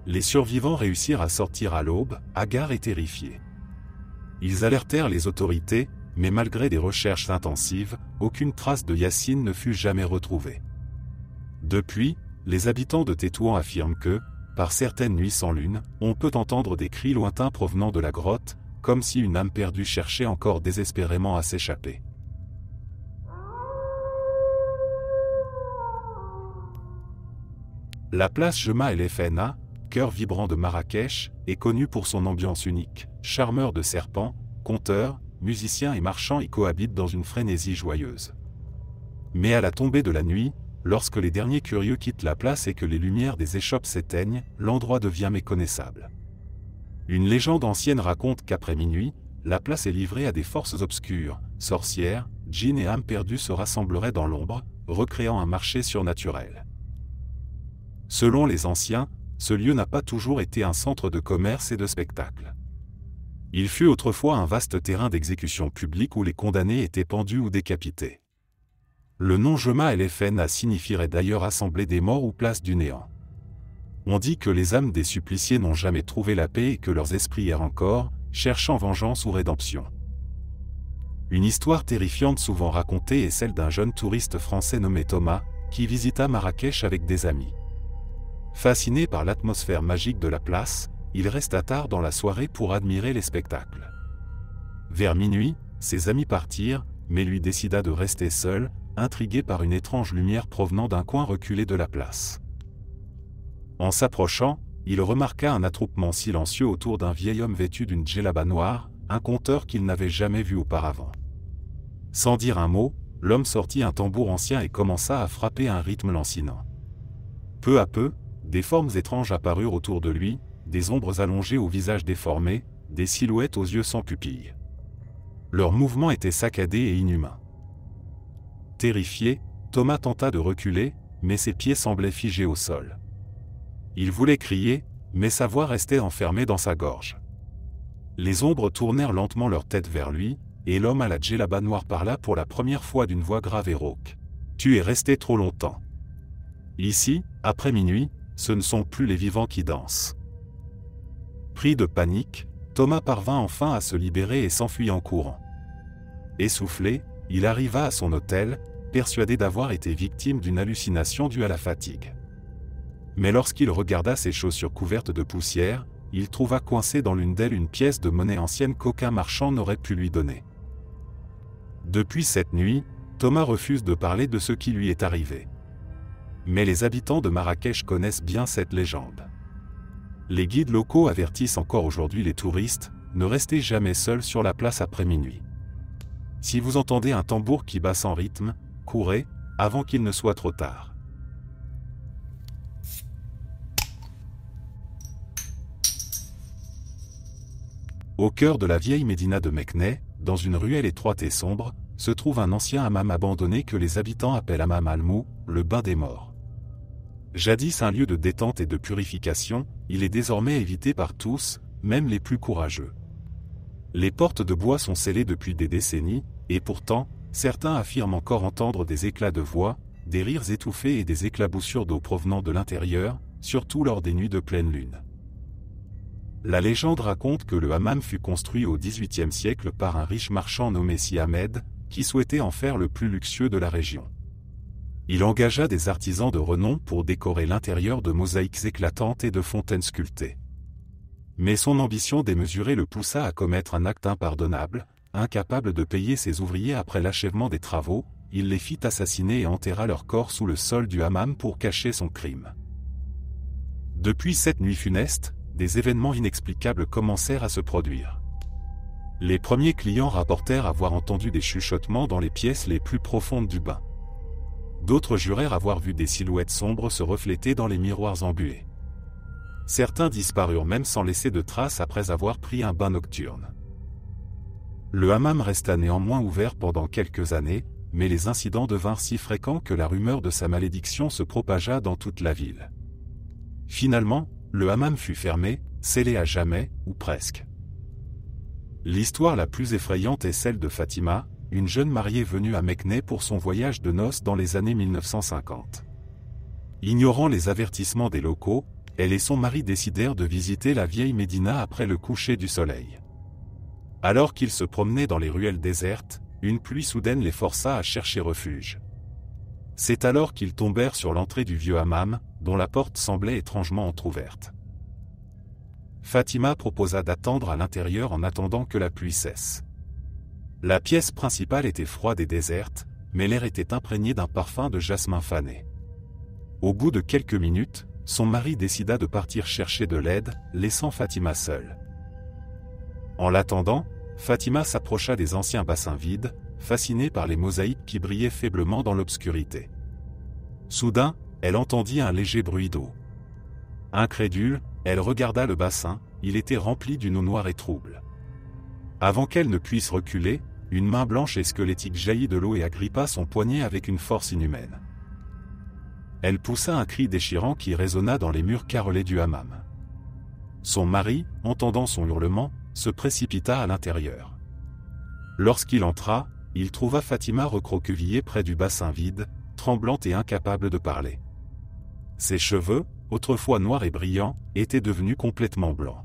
Les survivants réussirent à sortir à l'aube, hagards et terrifiés. Ils alertèrent les autorités, mais malgré des recherches intensives, aucune trace de Yacine ne fut jamais retrouvée. Depuis, les habitants de Tétouan affirment que, par certaines nuits sans lune, on peut entendre des cris lointains provenant de la grotte, comme si une âme perdue cherchait encore désespérément à s'échapper. La place Jema El Fna, cœur vibrant de Marrakech, est connue pour son ambiance unique. Charmeurs de serpents, conteurs, musiciens et marchands y cohabitent dans une frénésie joyeuse. Mais à la tombée de la nuit, lorsque les derniers curieux quittent la place et que les lumières des échoppes s'éteignent, l'endroit devient méconnaissable. Une légende ancienne raconte qu'après minuit, la place est livrée à des forces obscures, sorcières, djinns et âmes perdues se rassembleraient dans l'ombre, recréant un marché surnaturel. Selon les anciens, ce lieu n'a pas toujours été un centre de commerce et de spectacle. Il fut autrefois un vaste terrain d'exécution publique où les condamnés étaient pendus ou décapités. Le nom Jema El Fna signifierait d'ailleurs assemblée des morts ou place du néant. On dit que les âmes des suppliciés n'ont jamais trouvé la paix et que leurs esprits errent encore, cherchant vengeance ou rédemption. Une histoire terrifiante souvent racontée est celle d'un jeune touriste français nommé Thomas, qui visita Marrakech avec des amis. Fasciné par l'atmosphère magique de la place, il resta tard dans la soirée pour admirer les spectacles. Vers minuit, ses amis partirent, mais lui décida de rester seul, intrigué par une étrange lumière provenant d'un coin reculé de la place. En s'approchant, il remarqua un attroupement silencieux autour d'un vieil homme vêtu d'une djellaba noire, un conteur qu'il n'avait jamais vu auparavant. Sans dire un mot, l'homme sortit un tambour ancien et commença à frapper un rythme lancinant. Peu à peu, des formes étranges apparurent autour de lui, des ombres allongées au visage déformé, des silhouettes aux yeux sans pupilles. Leurs mouvements étaient saccadés et inhumains. Terrifié, Thomas tenta de reculer, mais ses pieds semblaient figés au sol. Il voulait crier, mais sa voix restait enfermée dans sa gorge. Les ombres tournèrent lentement leur tête vers lui, et l'homme à la djellaba noire parla pour la première fois d'une voix grave et rauque. « Tu es resté trop longtemps. Ici, après minuit, ce ne sont plus les vivants qui dansent. » Pris de panique, Thomas parvint enfin à se libérer et s'enfuit en courant. Essoufflé, il arriva à son hôtel, persuadé d'avoir été victime d'une hallucination due à la fatigue. Mais lorsqu'il regarda ses chaussures couvertes de poussière, il trouva coincée dans l'une d'elles une pièce de monnaie ancienne qu'aucun marchand n'aurait pu lui donner. Depuis cette nuit, Thomas refuse de parler de ce qui lui est arrivé. Mais les habitants de Marrakech connaissent bien cette légende. Les guides locaux avertissent encore aujourd'hui les touristes, ne restez jamais seuls sur la place après minuit. Si vous entendez un tambour qui bat sans rythme, courez, avant qu'il ne soit trop tard. Au cœur de la vieille médina de Meknès, dans une ruelle étroite et sombre, se trouve un ancien hammam abandonné que les habitants appellent Hammam al-Mou, le bain des morts. Jadis un lieu de détente et de purification, il est désormais évité par tous, même les plus courageux. Les portes de bois sont scellées depuis des décennies, et pourtant, certains affirment encore entendre des éclats de voix, des rires étouffés et des éclaboussures d'eau provenant de l'intérieur, surtout lors des nuits de pleine lune. La légende raconte que le hammam fut construit au XVIIIe siècle par un riche marchand nommé Si Ahmed, qui souhaitait en faire le plus luxueux de la région. Il engagea des artisans de renom pour décorer l'intérieur de mosaïques éclatantes et de fontaines sculptées. Mais son ambition démesurée le poussa à commettre un acte impardonnable. Incapable de payer ses ouvriers après l'achèvement des travaux, il les fit assassiner et enterra leurs corps sous le sol du hammam pour cacher son crime. Depuis cette nuit funeste, des événements inexplicables commencèrent à se produire. Les premiers clients rapportèrent avoir entendu des chuchotements dans les pièces les plus profondes du bain. D'autres jurèrent avoir vu des silhouettes sombres se refléter dans les miroirs embués. Certains disparurent même sans laisser de traces après avoir pris un bain nocturne. Le hammam resta néanmoins ouvert pendant quelques années, mais les incidents devinrent si fréquents que la rumeur de sa malédiction se propagea dans toute la ville. Finalement, le hammam fut fermé, scellé à jamais, ou presque. L'histoire la plus effrayante est celle de Fatima, une jeune mariée venue à Meknès pour son voyage de noces dans les années 1950. Ignorant les avertissements des locaux, elle et son mari décidèrent de visiter la vieille Médina après le coucher du soleil. Alors qu'ils se promenaient dans les ruelles désertes, une pluie soudaine les força à chercher refuge. C'est alors qu'ils tombèrent sur l'entrée du vieux hammam, dont la porte semblait étrangement entr'ouverte. Fatima proposa d'attendre à l'intérieur en attendant que la pluie cesse. La pièce principale était froide et déserte, mais l'air était imprégné d'un parfum de jasmin fané. Au bout de quelques minutes, son mari décida de partir chercher de l'aide, laissant Fatima seule. En l'attendant, Fatima s'approcha des anciens bassins vides, fascinée par les mosaïques qui brillaient faiblement dans l'obscurité. Soudain, elle entendit un léger bruit d'eau. Incrédule, elle regarda le bassin, il était rempli d'une eau noire et trouble. Avant qu'elle ne puisse reculer, une main blanche et squelettique jaillit de l'eau et agrippa son poignet avec une force inhumaine. Elle poussa un cri déchirant qui résonna dans les murs carrelés du hammam. Son mari, entendant son hurlement, se précipita à l'intérieur. Lorsqu'il entra, il trouva Fatima recroquevillée près du bassin vide, tremblante et incapable de parler. Ses cheveux, autrefois noirs et brillants, étaient devenus complètement blancs.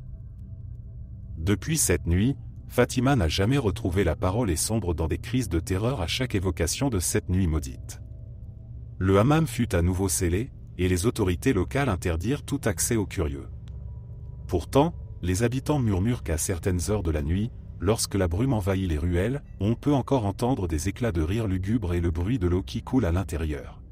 Depuis cette nuit, Fatima n'a jamais retrouvé la parole et sombre dans des crises de terreur à chaque évocation de cette nuit maudite. Le hammam fut à nouveau scellé, et les autorités locales interdirent tout accès aux curieux. Pourtant, les habitants murmurent qu'à certaines heures de la nuit, lorsque la brume envahit les ruelles, on peut encore entendre des éclats de rire lugubres et le bruit de l'eau qui coule à l'intérieur.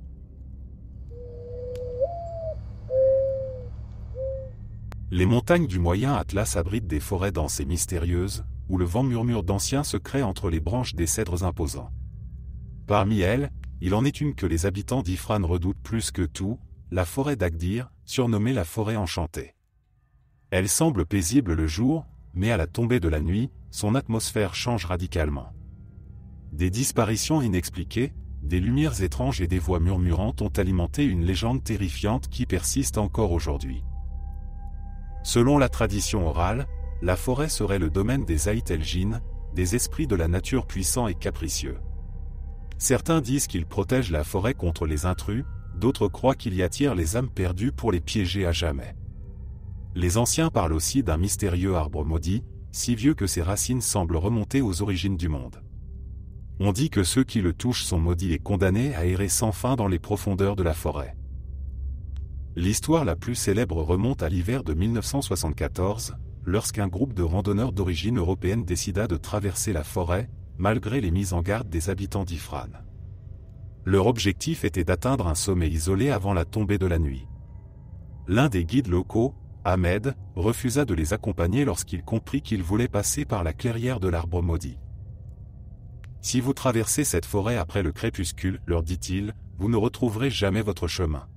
Les montagnes du Moyen Atlas abritent des forêts denses et mystérieuses, où le vent murmure d'anciens secrets entre les branches des cèdres imposants. Parmi elles, il en est une que les habitants d'Ifrane redoutent plus que tout, la forêt d'Agdir, surnommée la forêt enchantée. Elle semble paisible le jour, mais à la tombée de la nuit, son atmosphère change radicalement. Des disparitions inexpliquées, des lumières étranges et des voix murmurantes ont alimenté une légende terrifiante qui persiste encore aujourd'hui. Selon la tradition orale, la forêt serait le domaine des Aït el-Jinn, des esprits de la nature puissants et capricieux. Certains disent qu'ils protègent la forêt contre les intrus, d'autres croient qu'il y attire les âmes perdues pour les piéger à jamais. Les anciens parlent aussi d'un mystérieux arbre maudit, si vieux que ses racines semblent remonter aux origines du monde. On dit que ceux qui le touchent sont maudits et condamnés à errer sans fin dans les profondeurs de la forêt. L'histoire la plus célèbre remonte à l'hiver de 1974, lorsqu'un groupe de randonneurs d'origine européenne décida de traverser la forêt, malgré les mises en garde des habitants d'Ifrane. Leur objectif était d'atteindre un sommet isolé avant la tombée de la nuit. L'un des guides locaux, Ahmed, refusa de les accompagner lorsqu'il comprit qu'ils voulaient passer par la clairière de l'arbre maudit. « Si vous traversez cette forêt après le crépuscule, leur dit-il, vous ne retrouverez jamais votre chemin. »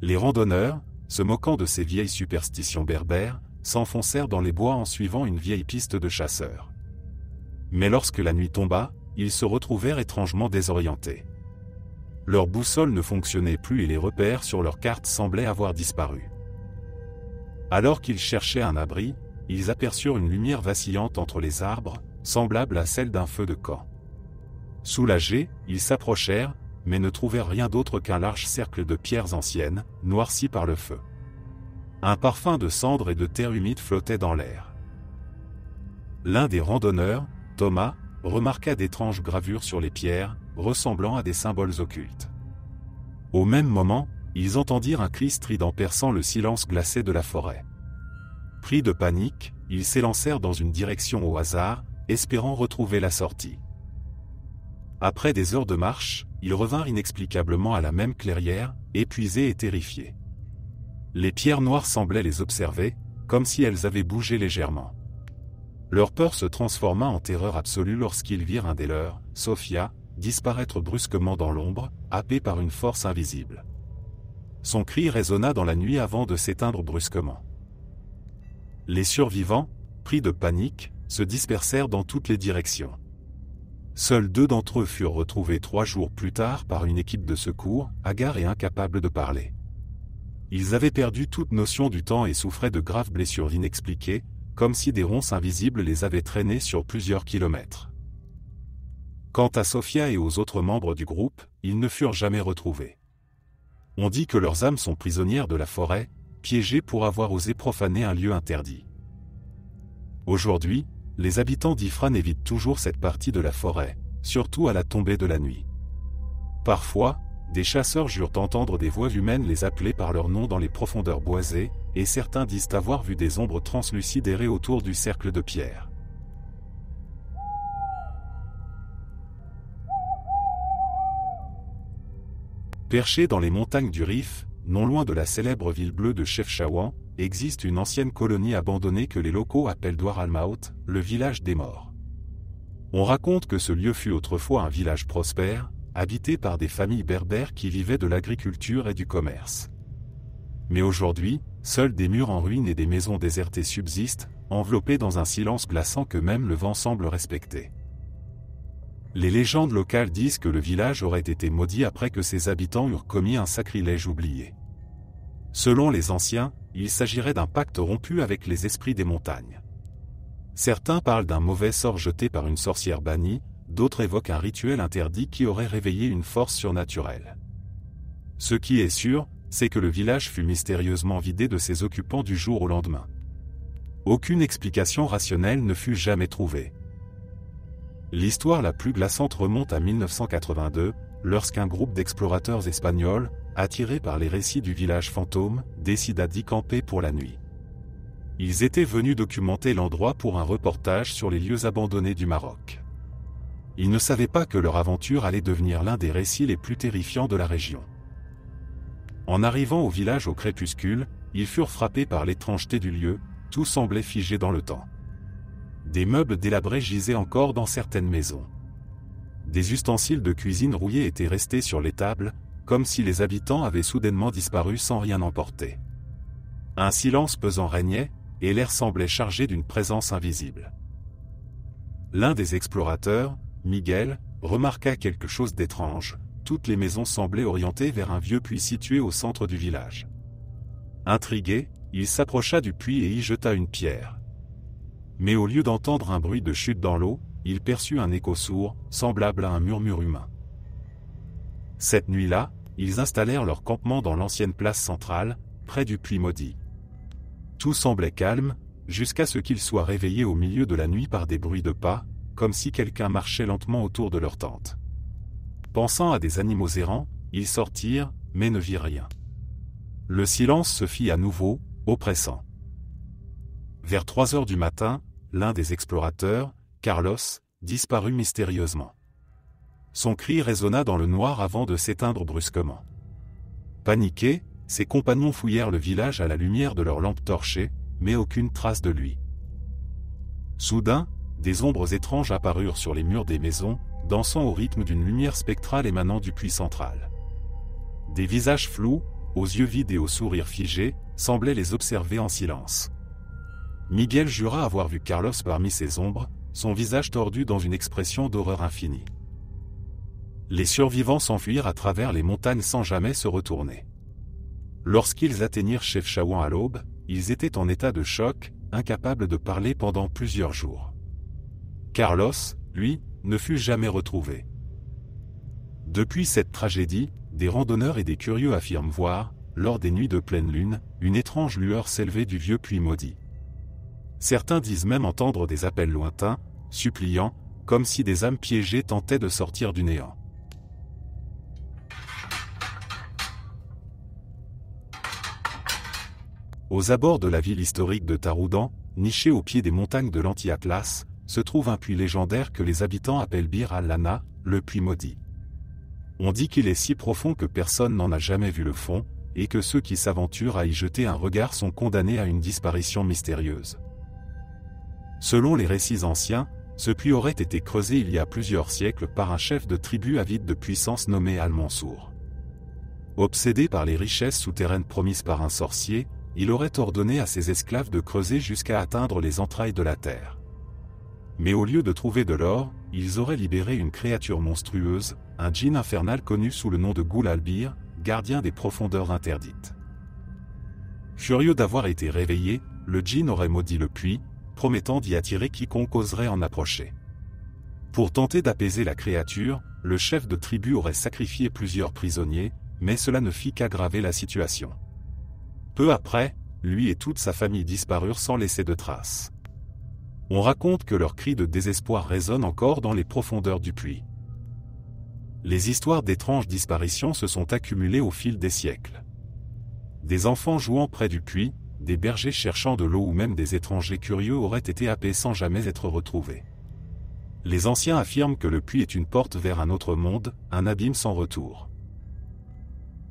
Les randonneurs, se moquant de ces vieilles superstitions berbères, s'enfoncèrent dans les bois en suivant une vieille piste de chasseurs. Mais lorsque la nuit tomba, ils se retrouvèrent étrangement désorientés. Leur boussole ne fonctionnait plus et les repères sur leur carte semblaient avoir disparu. Alors qu'ils cherchaient un abri, ils aperçurent une lumière vacillante entre les arbres, semblable à celle d'un feu de camp. Soulagés, ils s'approchèrent, mais ne trouvèrent rien d'autre qu'un large cercle de pierres anciennes, noircies par le feu. Un parfum de cendres et de terre humide flottait dans l'air. L'un des randonneurs, Thomas, remarqua d'étranges gravures sur les pierres, ressemblant à des symboles occultes. Au même moment, ils entendirent un cri strident perçant le silence glacé de la forêt. Pris de panique, ils s'élancèrent dans une direction au hasard, espérant retrouver la sortie. Après des heures de marche, ils revinrent inexplicablement à la même clairière, épuisés et terrifiés. Les pierres noires semblaient les observer, comme si elles avaient bougé légèrement. Leur peur se transforma en terreur absolue lorsqu'ils virent un des leurs, Sophia, disparaître brusquement dans l'ombre, happé par une force invisible. Son cri résonna dans la nuit avant de s'éteindre brusquement. Les survivants, pris de panique, se dispersèrent dans toutes les directions. Seuls 2 d'entre eux furent retrouvés 3 jours plus tard par une équipe de secours, hagards et incapables de parler. Ils avaient perdu toute notion du temps et souffraient de graves blessures inexpliquées, comme si des ronces invisibles les avaient traînés sur plusieurs kilomètres. Quant à Sophia et aux autres membres du groupe, ils ne furent jamais retrouvés. On dit que leurs âmes sont prisonnières de la forêt, piégées pour avoir osé profaner un lieu interdit. Aujourd'hui, les habitants d'Ifran évitent toujours cette partie de la forêt, surtout à la tombée de la nuit. Parfois, des chasseurs jurent entendre des voix humaines les appeler par leur nom dans les profondeurs boisées, et certains disent avoir vu des ombres translucides errer autour du cercle de pierre. Perché dans les montagnes du Rif, non loin de la célèbre ville bleue de Chefchaouen, existe une ancienne colonie abandonnée que les locaux appellent Douar al-Maout, le village des morts. On raconte que ce lieu fut autrefois un village prospère, habité par des familles berbères qui vivaient de l'agriculture et du commerce. Mais aujourd'hui, seuls des murs en ruine et des maisons désertées subsistent, enveloppées dans un silence glaçant que même le vent semble respecter. Les légendes locales disent que le village aurait été maudit après que ses habitants eurent commis un sacrilège oublié. Selon les anciens, il s'agirait d'un pacte rompu avec les esprits des montagnes. Certains parlent d'un mauvais sort jeté par une sorcière bannie, d'autres évoquent un rituel interdit qui aurait réveillé une force surnaturelle. Ce qui est sûr, c'est que le village fut mystérieusement vidé de ses occupants du jour au lendemain. Aucune explication rationnelle ne fut jamais trouvée. L'histoire la plus glaçante remonte à 1982, lorsqu'un groupe d'explorateurs espagnols, attirés par les récits du village fantôme, décida d'y camper pour la nuit. Ils étaient venus documenter l'endroit pour un reportage sur les lieux abandonnés du Maroc. Ils ne savaient pas que leur aventure allait devenir l'un des récits les plus terrifiants de la région. En arrivant au village au crépuscule, ils furent frappés par l'étrangeté du lieu, tout semblait figé dans le temps. Des meubles délabrés gisaient encore dans certaines maisons. Des ustensiles de cuisine rouillés étaient restés sur les tables, comme si les habitants avaient soudainement disparu sans rien emporter. Un silence pesant régnait, et l'air semblait chargé d'une présence invisible. L'un des explorateurs, Miguel, remarqua quelque chose d'étrange. Toutes les maisons semblaient orientées vers un vieux puits situé au centre du village. Intrigué, il s'approcha du puits et y jeta une pierre. Mais au lieu d'entendre un bruit de chute dans l'eau, il perçut un écho sourd, semblable à un murmure humain. Cette nuit-là, ils installèrent leur campement dans l'ancienne place centrale, près du puits maudit. Tout semblait calme, jusqu'à ce qu'ils soient réveillés au milieu de la nuit par des bruits de pas, comme si quelqu'un marchait lentement autour de leur tente. Pensant à des animaux errants, ils sortirent, mais ne virent rien. Le silence se fit à nouveau, oppressant. Vers 3 heures du matin, l'un des explorateurs, Carlos, disparut mystérieusement. Son cri résonna dans le noir avant de s'éteindre brusquement. Paniqués, ses compagnons fouillèrent le village à la lumière de leurs lampes torchées, mais aucune trace de lui. Soudain, des ombres étranges apparurent sur les murs des maisons, dansant au rythme d'une lumière spectrale émanant du puits central. Des visages flous, aux yeux vides et aux sourires figés, semblaient les observer en silence. Miguel jura avoir vu Carlos parmi ces ombres, son visage tordu dans une expression d'horreur infinie. Les survivants s'enfuirent à travers les montagnes sans jamais se retourner. Lorsqu'ils atteignirent Chefchaouen à l'aube, ils étaient en état de choc, incapable de parler pendant plusieurs jours. Carlos, lui, ne fut jamais retrouvé. Depuis cette tragédie, des randonneurs et des curieux affirment voir, lors des nuits de pleine lune, une étrange lueur s'élever du vieux puits maudit. Certains disent même entendre des appels lointains, suppliants, comme si des âmes piégées tentaient de sortir du néant. Aux abords de la ville historique de Taroudan, niché au pied des montagnes de l'Anti-Atlas, se trouve un puits légendaire que les habitants appellent Bir al-Lana, le puits maudit. On dit qu'il est si profond que personne n'en a jamais vu le fond, et que ceux qui s'aventurent à y jeter un regard sont condamnés à une disparition mystérieuse. Selon les récits anciens, ce puits aurait été creusé il y a plusieurs siècles par un chef de tribu avide de puissance nommé Al-Mansour. Obsédé par les richesses souterraines promises par un sorcier, il aurait ordonné à ses esclaves de creuser jusqu'à atteindre les entrailles de la terre. Mais au lieu de trouver de l'or, ils auraient libéré une créature monstrueuse, un djinn infernal connu sous le nom de Ghoul al-Bir, gardien des profondeurs interdites. Furieux d'avoir été réveillé, le djinn aurait maudit le puits, promettant d'y attirer quiconque oserait en approcher. Pour tenter d'apaiser la créature, le chef de tribu aurait sacrifié plusieurs prisonniers, mais cela ne fit qu'aggraver la situation. Peu après, lui et toute sa famille disparurent sans laisser de traces. On raconte que leurs cris de désespoir résonnent encore dans les profondeurs du puits. Les histoires d'étranges disparitions se sont accumulées au fil des siècles. Des enfants jouant près du puits, des bergers cherchant de l'eau ou même des étrangers curieux auraient été happés sans jamais être retrouvés. Les anciens affirment que le puits est une porte vers un autre monde, un abîme sans retour.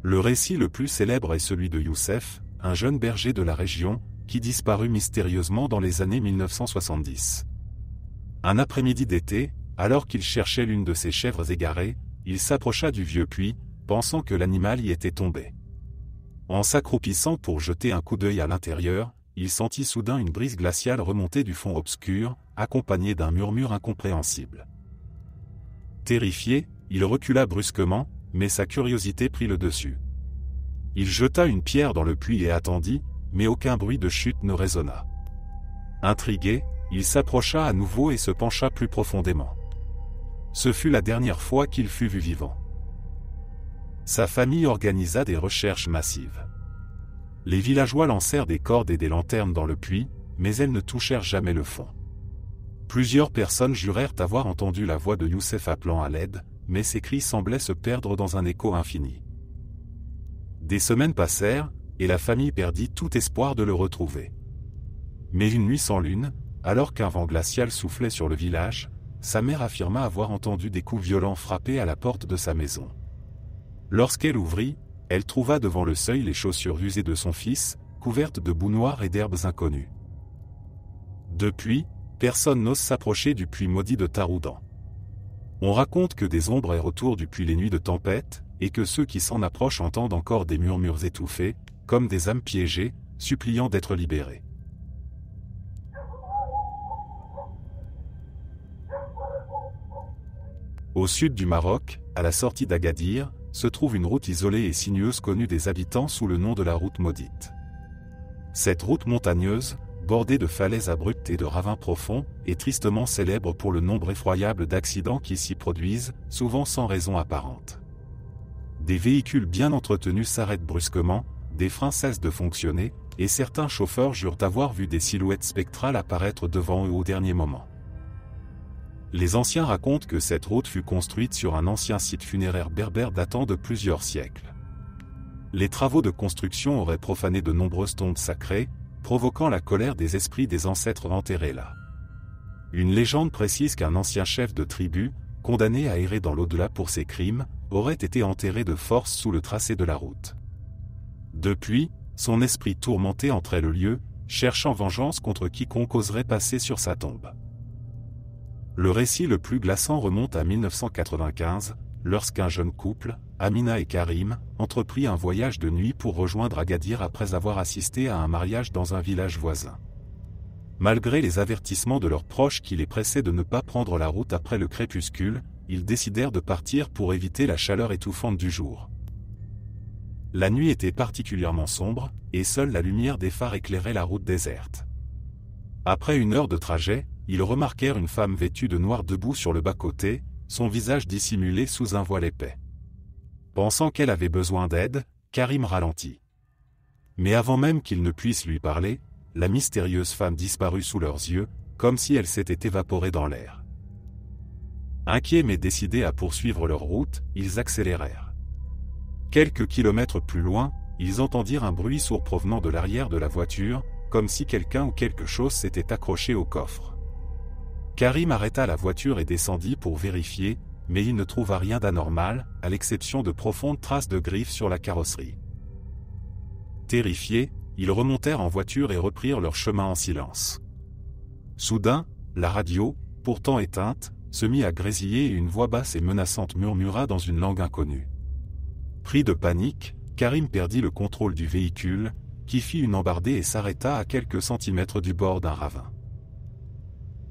Le récit le plus célèbre est celui de Youssef, un jeune berger de la région, qui disparut mystérieusement dans les années 1970. Un après-midi d'été, alors qu'il cherchait l'une de ses chèvres égarées, il s'approcha du vieux puits, pensant que l'animal y était tombé. En s'accroupissant pour jeter un coup d'œil à l'intérieur, il sentit soudain une brise glaciale remonter du fond obscur, accompagnée d'un murmure incompréhensible. Terrifié, il recula brusquement, mais sa curiosité prit le dessus. Il jeta une pierre dans le puits et attendit, mais aucun bruit de chute ne résonna. Intrigué, il s'approcha à nouveau et se pencha plus profondément. Ce fut la dernière fois qu'il fut vu vivant. Sa famille organisa des recherches massives. Les villageois lancèrent des cordes et des lanternes dans le puits, mais elles ne touchèrent jamais le fond. Plusieurs personnes jurèrent avoir entendu la voix de Youssef appelant à l'aide, mais ses cris semblaient se perdre dans un écho infini. Des semaines passèrent, et la famille perdit tout espoir de le retrouver. Mais une nuit sans lune, alors qu'un vent glacial soufflait sur le village, sa mère affirma avoir entendu des coups violents frapper à la porte de sa maison. Lorsqu'elle ouvrit, elle trouva devant le seuil les chaussures usées de son fils, couvertes de boue noire et d'herbes inconnues. Depuis, personne n'ose s'approcher du puits maudit de Taroudan. On raconte que des ombres errent autour du puits les nuits de tempête, et que ceux qui s'en approchent entendent encore des murmures étouffés, comme des âmes piégées, suppliant d'être libérées. Au sud du Maroc, à la sortie d'Agadir, se trouve une route isolée et sinueuse connue des habitants sous le nom de la route maudite. Cette route montagneuse, bordée de falaises abruptes et de ravins profonds, est tristement célèbre pour le nombre effroyable d'accidents qui s'y produisent, souvent sans raison apparente. Des véhicules bien entretenus s'arrêtent brusquement, des freins cessent de fonctionner, et certains chauffeurs jurent avoir vu des silhouettes spectrales apparaître devant eux au dernier moment. Les anciens racontent que cette route fut construite sur un ancien site funéraire berbère datant de plusieurs siècles. Les travaux de construction auraient profané de nombreuses tombes sacrées, provoquant la colère des esprits des ancêtres enterrés là. Une légende précise qu'un ancien chef de tribu, condamné à errer dans l'au-delà pour ses crimes, aurait été enterré de force sous le tracé de la route. Depuis, son esprit tourmenté entrait le lieu, cherchant vengeance contre quiconque oserait passer sur sa tombe. Le récit le plus glaçant remonte à 1995, lorsqu'un jeune couple, Amina et Karim, entreprit un voyage de nuit pour rejoindre Agadir après avoir assisté à un mariage dans un village voisin. Malgré les avertissements de leurs proches qui les pressaient de ne pas prendre la route après le crépuscule, ils décidèrent de partir pour éviter la chaleur étouffante du jour. La nuit était particulièrement sombre, et seule la lumière des phares éclairait la route déserte. Après 1 heure de trajet, ils remarquèrent une femme vêtue de noir debout sur le bas-côté, son visage dissimulé sous un voile épais. Pensant qu'elle avait besoin d'aide, Karim ralentit. Mais avant même qu'il ne puisse lui parler, la mystérieuse femme disparut sous leurs yeux, comme si elle s'était évaporée dans l'air. Inquiets mais décidés à poursuivre leur route, ils accélérèrent. Quelques kilomètres plus loin, ils entendirent un bruit sourd provenant de l'arrière de la voiture, comme si quelqu'un ou quelque chose s'était accroché au coffre. Karim arrêta la voiture et descendit pour vérifier, mais il ne trouva rien d'anormal, à l'exception de profondes traces de griffes sur la carrosserie. Terrifiés, ils remontèrent en voiture et reprirent leur chemin en silence. Soudain, la radio, pourtant éteinte, se mit à grésiller et une voix basse et menaçante murmura dans une langue inconnue. Pris de panique, Karim perdit le contrôle du véhicule, qui fit une embardée et s'arrêta à quelques centimètres du bord d'un ravin.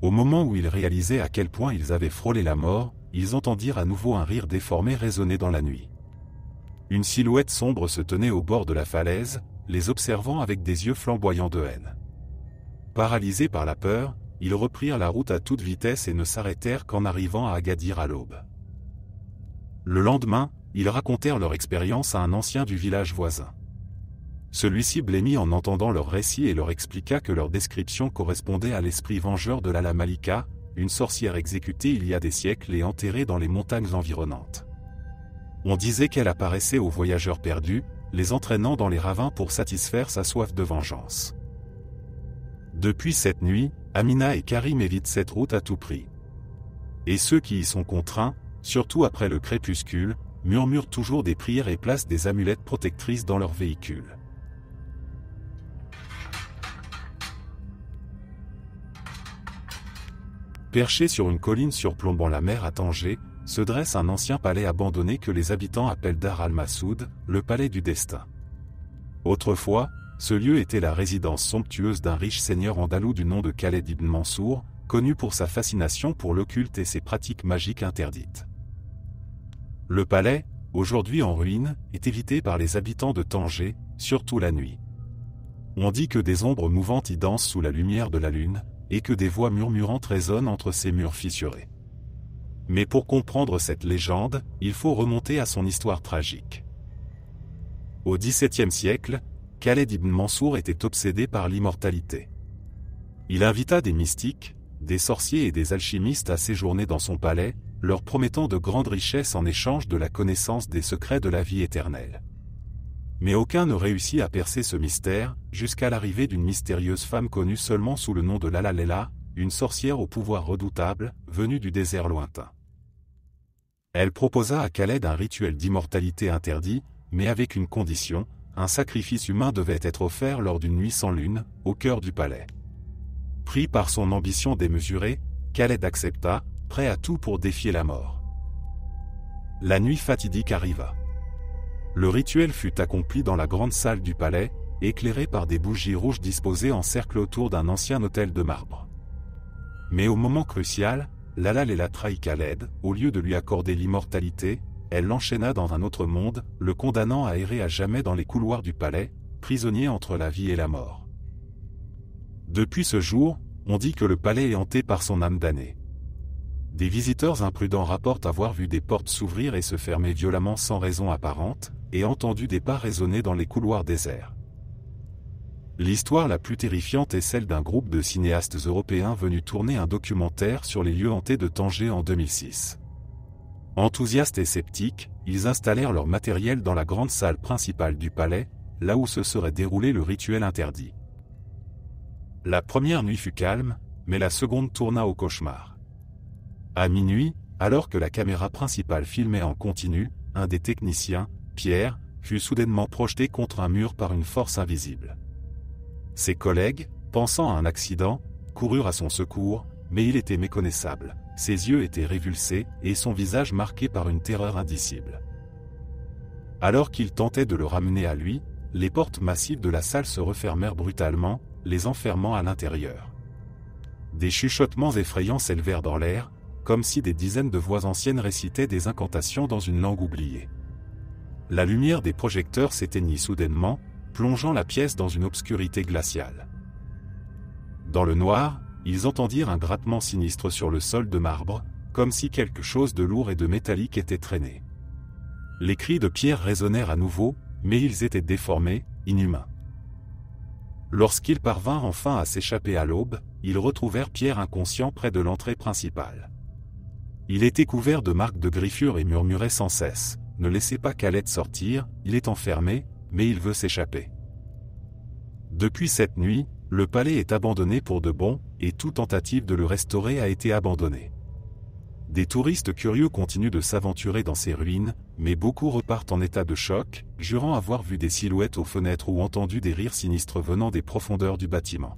Au moment où ils réalisaient à quel point ils avaient frôlé la mort, ils entendirent à nouveau un rire déformé résonner dans la nuit. Une silhouette sombre se tenait au bord de la falaise, les observant avec des yeux flamboyants de haine. Paralysés par la peur, ils reprirent la route à toute vitesse et ne s'arrêtèrent qu'en arrivant à Agadir à l'aube. Le lendemain, ils racontèrent leur expérience à un ancien du village voisin. Celui-ci blêmit en entendant leur récit et leur expliqua que leur description correspondait à l'esprit vengeur de Lala Malika, une sorcière exécutée il y a des siècles et enterrée dans les montagnes environnantes. On disait qu'elle apparaissait aux voyageurs perdus, les entraînant dans les ravins pour satisfaire sa soif de vengeance. Depuis cette nuit, Amina et Karim évitent cette route à tout prix. Et ceux qui y sont contraints, surtout après le crépuscule, murmurent toujours des prières et placent des amulettes protectrices dans leur véhicule. Perché sur une colline surplombant la mer à Tanger, se dresse un ancien palais abandonné que les habitants appellent Dar al-Massoud, le palais du destin. Autrefois, ce lieu était la résidence somptueuse d'un riche seigneur andalou du nom de Khaled ibn Mansour, connu pour sa fascination pour l'occulte et ses pratiques magiques interdites. Le palais, aujourd'hui en ruine, est évité par les habitants de Tanger, surtout la nuit. On dit que des ombres mouvantes y dansent sous la lumière de la lune, et que des voix murmurantes résonnent entre ces murs fissurés. Mais pour comprendre cette légende, il faut remonter à son histoire tragique. Au XVIIe siècle, Khaled ibn Mansour était obsédé par l'immortalité. Il invita des mystiques, des sorciers et des alchimistes à séjourner dans son palais, leur promettant de grandes richesses en échange de la connaissance des secrets de la vie éternelle. Mais aucun ne réussit à percer ce mystère, jusqu'à l'arrivée d'une mystérieuse femme connue seulement sous le nom de Lala Lela, une sorcière au pouvoir redoutable, venue du désert lointain. Elle proposa à Khaled un rituel d'immortalité interdit, mais avec une condition, un sacrifice humain devait être offert lors d'une nuit sans lune, au cœur du palais. Pris par son ambition démesurée, Khaled accepta, prêt à tout pour défier la mort. La nuit fatidique arriva. Le rituel fut accompli dans la grande salle du palais, éclairée par des bougies rouges disposées en cercle autour d'un ancien autel de marbre. Mais au moment crucial, Lala Lela trahit Khaled, au lieu de lui accorder l'immortalité, elle l'enchaîna dans un autre monde, le condamnant à errer à jamais dans les couloirs du palais, prisonnier entre la vie et la mort. Depuis ce jour, on dit que le palais est hanté par son âme damnée. Des visiteurs imprudents rapportent avoir vu des portes s'ouvrir et se fermer violemment sans raison apparente, et entendu des pas résonner dans les couloirs déserts. L'histoire la plus terrifiante est celle d'un groupe de cinéastes européens venus tourner un documentaire sur les lieux hantés de Tanger en 2006. Enthousiastes et sceptiques, ils installèrent leur matériel dans la grande salle principale du palais, là où se serait déroulé le rituel interdit. La première nuit fut calme, mais la seconde tourna au cauchemar. À minuit, alors que la caméra principale filmait en continu, un des techniciens, Pierre, fut soudainement projeté contre un mur par une force invisible. Ses collègues, pensant à un accident, coururent à son secours, mais il était méconnaissable, ses yeux étaient révulsés et son visage marqué par une terreur indicible. Alors qu'il tentait de le ramener à lui, les portes massives de la salle se refermèrent brutalement, les enfermant à l'intérieur. Des chuchotements effrayants s'élevèrent dans l'air, comme si des dizaines de voix anciennes récitaient des incantations dans une langue oubliée. La lumière des projecteurs s'éteignit soudainement, plongeant la pièce dans une obscurité glaciale. Dans le noir, ils entendirent un grattement sinistre sur le sol de marbre, comme si quelque chose de lourd et de métallique était traîné. Les cris de Pierre résonnèrent à nouveau, mais ils étaient déformés, inhumains. Lorsqu'ils parvinrent enfin à s'échapper à l'aube, ils retrouvèrent Pierre inconscient près de l'entrée principale. Il était couvert de marques de griffures et murmurait sans cesse « Ne laissez pas Khaled sortir, il est enfermé, mais il veut s'échapper. » Depuis cette nuit, le palais est abandonné pour de bon, et toute tentative de le restaurer a été abandonnée. Des touristes curieux continuent de s'aventurer dans ces ruines, mais beaucoup repartent en état de choc, jurant avoir vu des silhouettes aux fenêtres ou entendu des rires sinistres venant des profondeurs du bâtiment.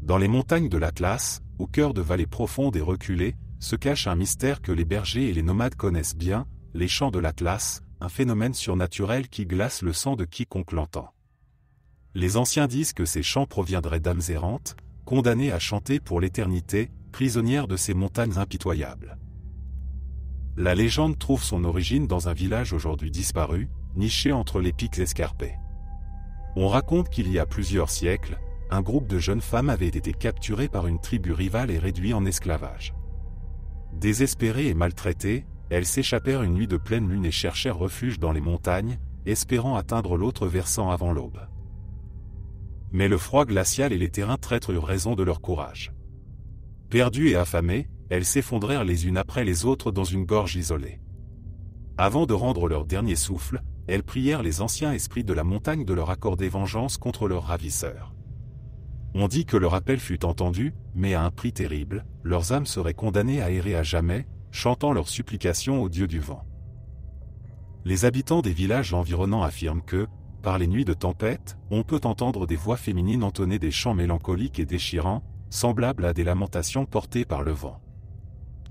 Dans les montagnes de l'Atlas, au cœur de vallées profondes et reculées, se cache un mystère que les bergers et les nomades connaissent bien, les chants de l'Atlas, un phénomène surnaturel qui glace le sang de quiconque l'entend. Les anciens disent que ces chants proviendraient d'âmes errantes, condamnées à chanter pour l'éternité, prisonnières de ces montagnes impitoyables. La légende trouve son origine dans un village aujourd'hui disparu, niché entre les pics escarpés. On raconte qu'il y a plusieurs siècles, un groupe de jeunes femmes avait été capturé par une tribu rivale et réduit en esclavage. Désespérées et maltraitées, elles s'échappèrent une nuit de pleine lune et cherchèrent refuge dans les montagnes, espérant atteindre l'autre versant avant l'aube. Mais le froid glacial et les terrains traîtres eurent raison de leur courage. Perdues et affamées, elles s'effondrèrent les unes après les autres dans une gorge isolée. Avant de rendre leur dernier souffle, elles prièrent les anciens esprits de la montagne de leur accorder vengeance contre leurs ravisseurs. On dit que leur appel fut entendu, mais à un prix terrible, leurs âmes seraient condamnées à errer à jamais, chantant leurs supplications au dieu du vent. Les habitants des villages environnants affirment que, par les nuits de tempête, on peut entendre des voix féminines entonner des chants mélancoliques et déchirants, semblables à des lamentations portées par le vent.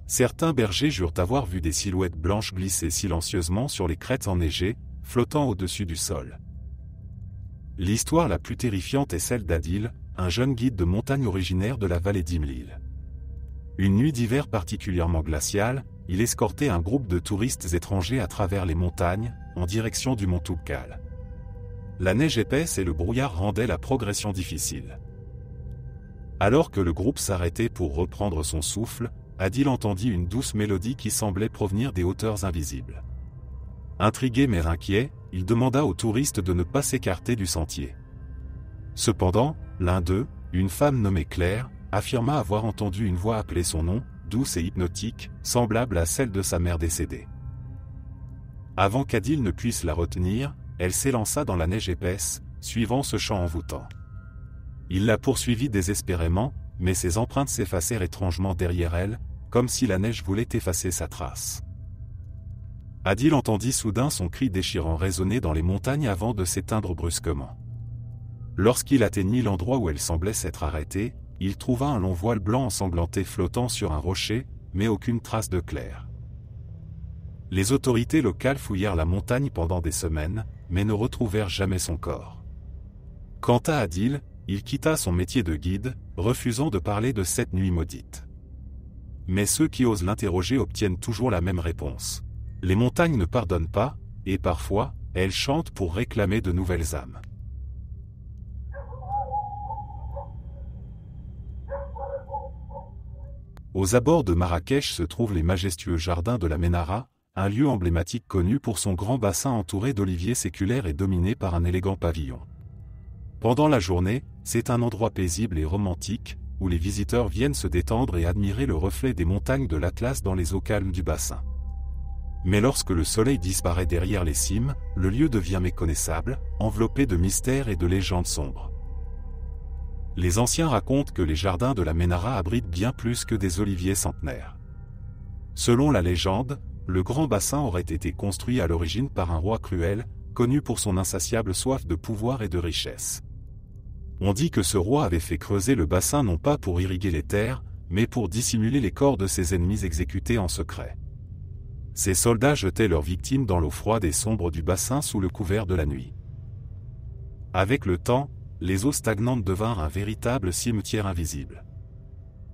Certains bergers jurent avoir vu des silhouettes blanches glisser silencieusement sur les crêtes enneigées, flottant au-dessus du sol. L'histoire la plus terrifiante est celle d'Adil, un jeune guide de montagne originaire de la vallée d'Imlil. Une nuit d'hiver particulièrement glaciale, il escortait un groupe de touristes étrangers à travers les montagnes, en direction du mont Toubkal. La neige épaisse et le brouillard rendaient la progression difficile. Alors que le groupe s'arrêtait pour reprendre son souffle, Adil entendit une douce mélodie qui semblait provenir des hauteurs invisibles. Intrigué mais inquiet, il demanda aux touristes de ne pas s'écarter du sentier. Cependant, l'un d'eux, une femme nommée Claire, affirma avoir entendu une voix appeler son nom, douce et hypnotique, semblable à celle de sa mère décédée. Avant qu'Adil ne puisse la retenir, elle s'élança dans la neige épaisse, suivant ce chant envoûtant. Il la poursuivit désespérément, mais ses empreintes s'effacèrent étrangement derrière elle, comme si la neige voulait effacer sa trace. Adil entendit soudain son cri déchirant résonner dans les montagnes avant de s'éteindre brusquement. Lorsqu'il atteignit l'endroit où elle semblait s'être arrêtée, il trouva un long voile blanc ensanglanté flottant sur un rocher, mais aucune trace de Claire. Les autorités locales fouillèrent la montagne pendant des semaines, mais ne retrouvèrent jamais son corps. Quant à Adil, il quitta son métier de guide, refusant de parler de cette nuit maudite. Mais ceux qui osent l'interroger obtiennent toujours la même réponse. Les montagnes ne pardonnent pas, et parfois, elles chantent pour réclamer de nouvelles âmes. Aux abords de Marrakech se trouvent les majestueux jardins de la Ménara, un lieu emblématique connu pour son grand bassin entouré d'oliviers séculaires et dominé par un élégant pavillon. Pendant la journée, c'est un endroit paisible et romantique, où les visiteurs viennent se détendre et admirer le reflet des montagnes de l'Atlas dans les eaux calmes du bassin. Mais lorsque le soleil disparaît derrière les cimes, le lieu devient méconnaissable, enveloppé de mystères et de légendes sombres. Les anciens racontent que les jardins de la Ménara abritent bien plus que des oliviers centenaires. Selon la légende, le grand bassin aurait été construit à l'origine par un roi cruel, connu pour son insatiable soif de pouvoir et de richesse. On dit que ce roi avait fait creuser le bassin non pas pour irriguer les terres, mais pour dissimuler les corps de ses ennemis exécutés en secret. Ces soldats jetaient leurs victimes dans l'eau froide et sombre du bassin sous le couvert de la nuit. Avec le temps, les eaux stagnantes devinrent un véritable cimetière invisible.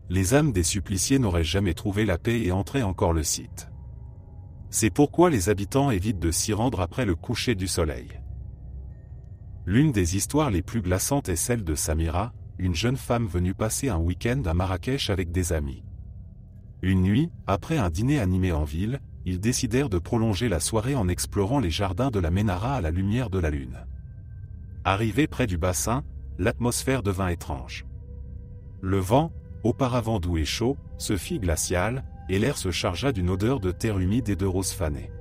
Les âmes des suppliciés n'auraient jamais trouvé la paix et entraient encore le site. C'est pourquoi les habitants évitent de s'y rendre après le coucher du soleil. L'une des histoires les plus glaçantes est celle de Samira, une jeune femme venue passer un week-end à Marrakech avec des amis. Une nuit, après un dîner animé en ville, ils décidèrent de prolonger la soirée en explorant les jardins de la Ménara à la lumière de la lune. Arrivés près du bassin, l'atmosphère devint étrange. Le vent, auparavant doux et chaud, se fit glacial, et l'air se chargea d'une odeur de terre humide et de roses fanées.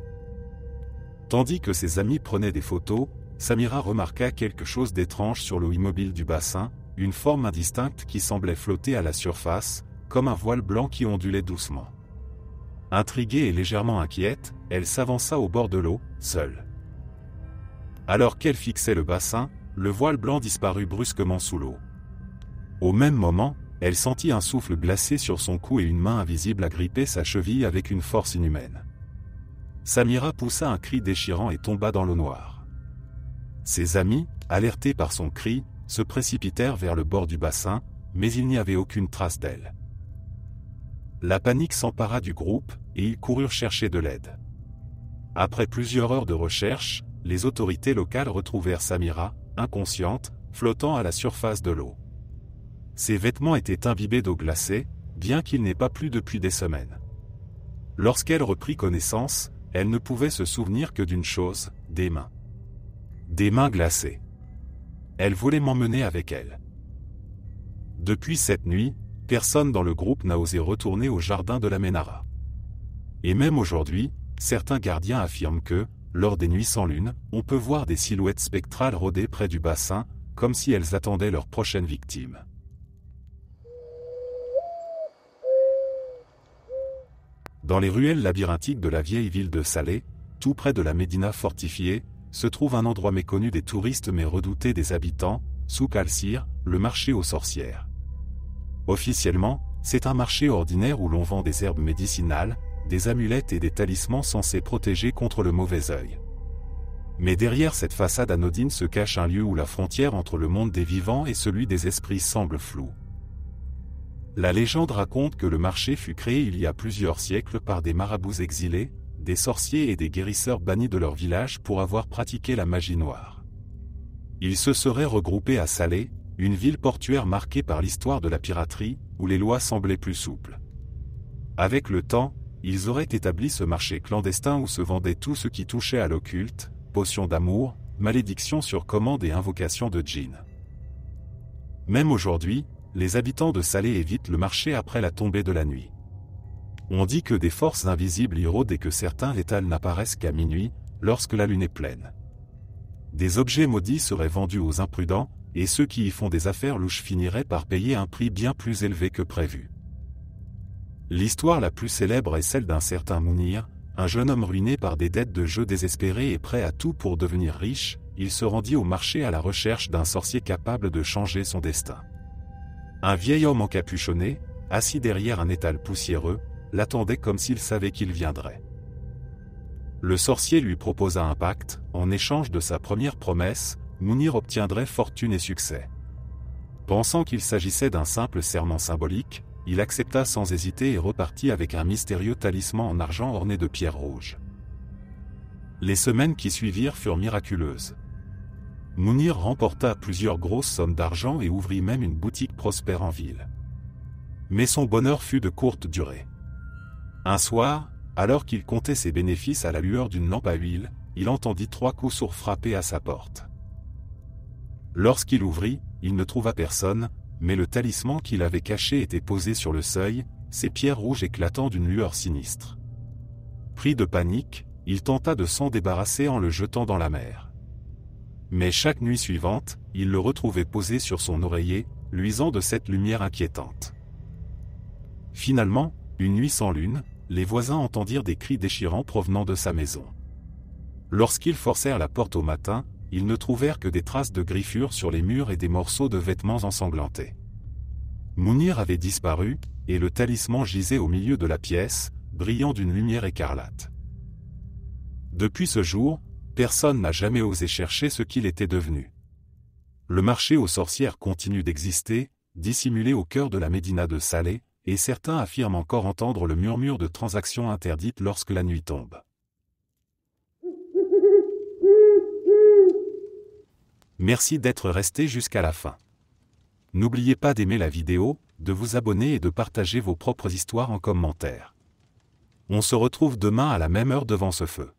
Tandis que ses amis prenaient des photos, Samira remarqua quelque chose d'étrange sur l'eau immobile du bassin, une forme indistincte qui semblait flotter à la surface, comme un voile blanc qui ondulait doucement. Intriguée et légèrement inquiète, elle s'avança au bord de l'eau, seule. Alors qu'elle fixait le bassin, le voile blanc disparut brusquement sous l'eau. Au même moment, elle sentit un souffle glacé sur son cou et une main invisible agripper sa cheville avec une force inhumaine. Samira poussa un cri déchirant et tomba dans l'eau noire. Ses amis, alertés par son cri, se précipitèrent vers le bord du bassin, mais il n'y avait aucune trace d'elle. La panique s'empara du groupe, et ils coururent chercher de l'aide. Après plusieurs heures de recherche, les autorités locales retrouvèrent Samira, inconsciente, flottant à la surface de l'eau. Ses vêtements étaient imbibés d'eau glacée, bien qu'il n'ait pas plu depuis des semaines. Lorsqu'elle reprit connaissance, elle ne pouvait se souvenir que d'une chose, des mains. Des mains glacées. Elle voulait m'emmener avec elle. Depuis cette nuit, personne dans le groupe n'a osé retourner au jardin de la Ménara. Et même aujourd'hui, certains gardiens affirment que, lors des nuits sans lune, on peut voir des silhouettes spectrales rôder près du bassin, comme si elles attendaient leur prochaine victime. Dans les ruelles labyrinthiques de la vieille ville de Salé, tout près de la Médina fortifiée, se trouve un endroit méconnu des touristes mais redouté des habitants, Souk al-Sir, le marché aux sorcières. Officiellement, c'est un marché ordinaire où l'on vend des herbes médicinales, des amulettes et des talismans censés protéger contre le mauvais œil. Mais derrière cette façade anodine se cache un lieu où la frontière entre le monde des vivants et celui des esprits semble floue. La légende raconte que le marché fut créé il y a plusieurs siècles par des marabouts exilés, des sorciers et des guérisseurs bannis de leur village pour avoir pratiqué la magie noire. Ils se seraient regroupés à Salé, une ville portuaire marquée par l'histoire de la piraterie, où les lois semblaient plus souples. Avec le temps, ils auraient établi ce marché clandestin où se vendait tout ce qui touchait à l'occulte, potions d'amour, malédictions sur commande et invocations de djinns. Même aujourd'hui, les habitants de Salé évitent le marché après la tombée de la nuit. On dit que des forces invisibles y rôdent et que certains létals n'apparaissent qu'à minuit, lorsque la lune est pleine. Des objets maudits seraient vendus aux imprudents, et ceux qui y font des affaires louches finiraient par payer un prix bien plus élevé que prévu. L'histoire la plus célèbre est celle d'un certain Mounir, un jeune homme ruiné par des dettes de jeu désespéré et prêt à tout pour devenir riche. Il se rendit au marché à la recherche d'un sorcier capable de changer son destin. Un vieil homme encapuchonné, assis derrière un étal poussiéreux, l'attendait comme s'il savait qu'il viendrait. Le sorcier lui proposa un pacte. En échange de sa première promesse, Mounir obtiendrait fortune et succès. Pensant qu'il s'agissait d'un simple serment symbolique, il accepta sans hésiter et repartit avec un mystérieux talisman en argent orné de pierres rouges. Les semaines qui suivirent furent miraculeuses. Mounir remporta plusieurs grosses sommes d'argent et ouvrit même une boutique prospère en ville. Mais son bonheur fut de courte durée. Un soir, alors qu'il comptait ses bénéfices à la lueur d'une lampe à huile, il entendit 3 coups sourds frapper à sa porte. Lorsqu'il ouvrit, il ne trouva personne, mais le talisman qu'il avait caché était posé sur le seuil, ses pierres rouges éclatant d'une lueur sinistre. Pris de panique, il tenta de s'en débarrasser en le jetant dans la mer. Mais chaque nuit suivante, il le retrouvait posé sur son oreiller, luisant de cette lumière inquiétante. Finalement, une nuit sans lune, les voisins entendirent des cris déchirants provenant de sa maison. Lorsqu'ils forcèrent la porte au matin, ils ne trouvèrent que des traces de griffures sur les murs et des morceaux de vêtements ensanglantés. Mounir avait disparu, et le talisman gisait au milieu de la pièce, brillant d'une lumière écarlate. Depuis ce jour, personne n'a jamais osé chercher ce qu'il était devenu. Le marché aux sorcières continue d'exister, dissimulé au cœur de la Médina de Salé, et certains affirment encore entendre le murmure de transactions interdites lorsque la nuit tombe. Merci d'être resté jusqu'à la fin. N'oubliez pas d'aimer la vidéo, de vous abonner et de partager vos propres histoires en commentaire. On se retrouve demain à la même heure devant ce feu.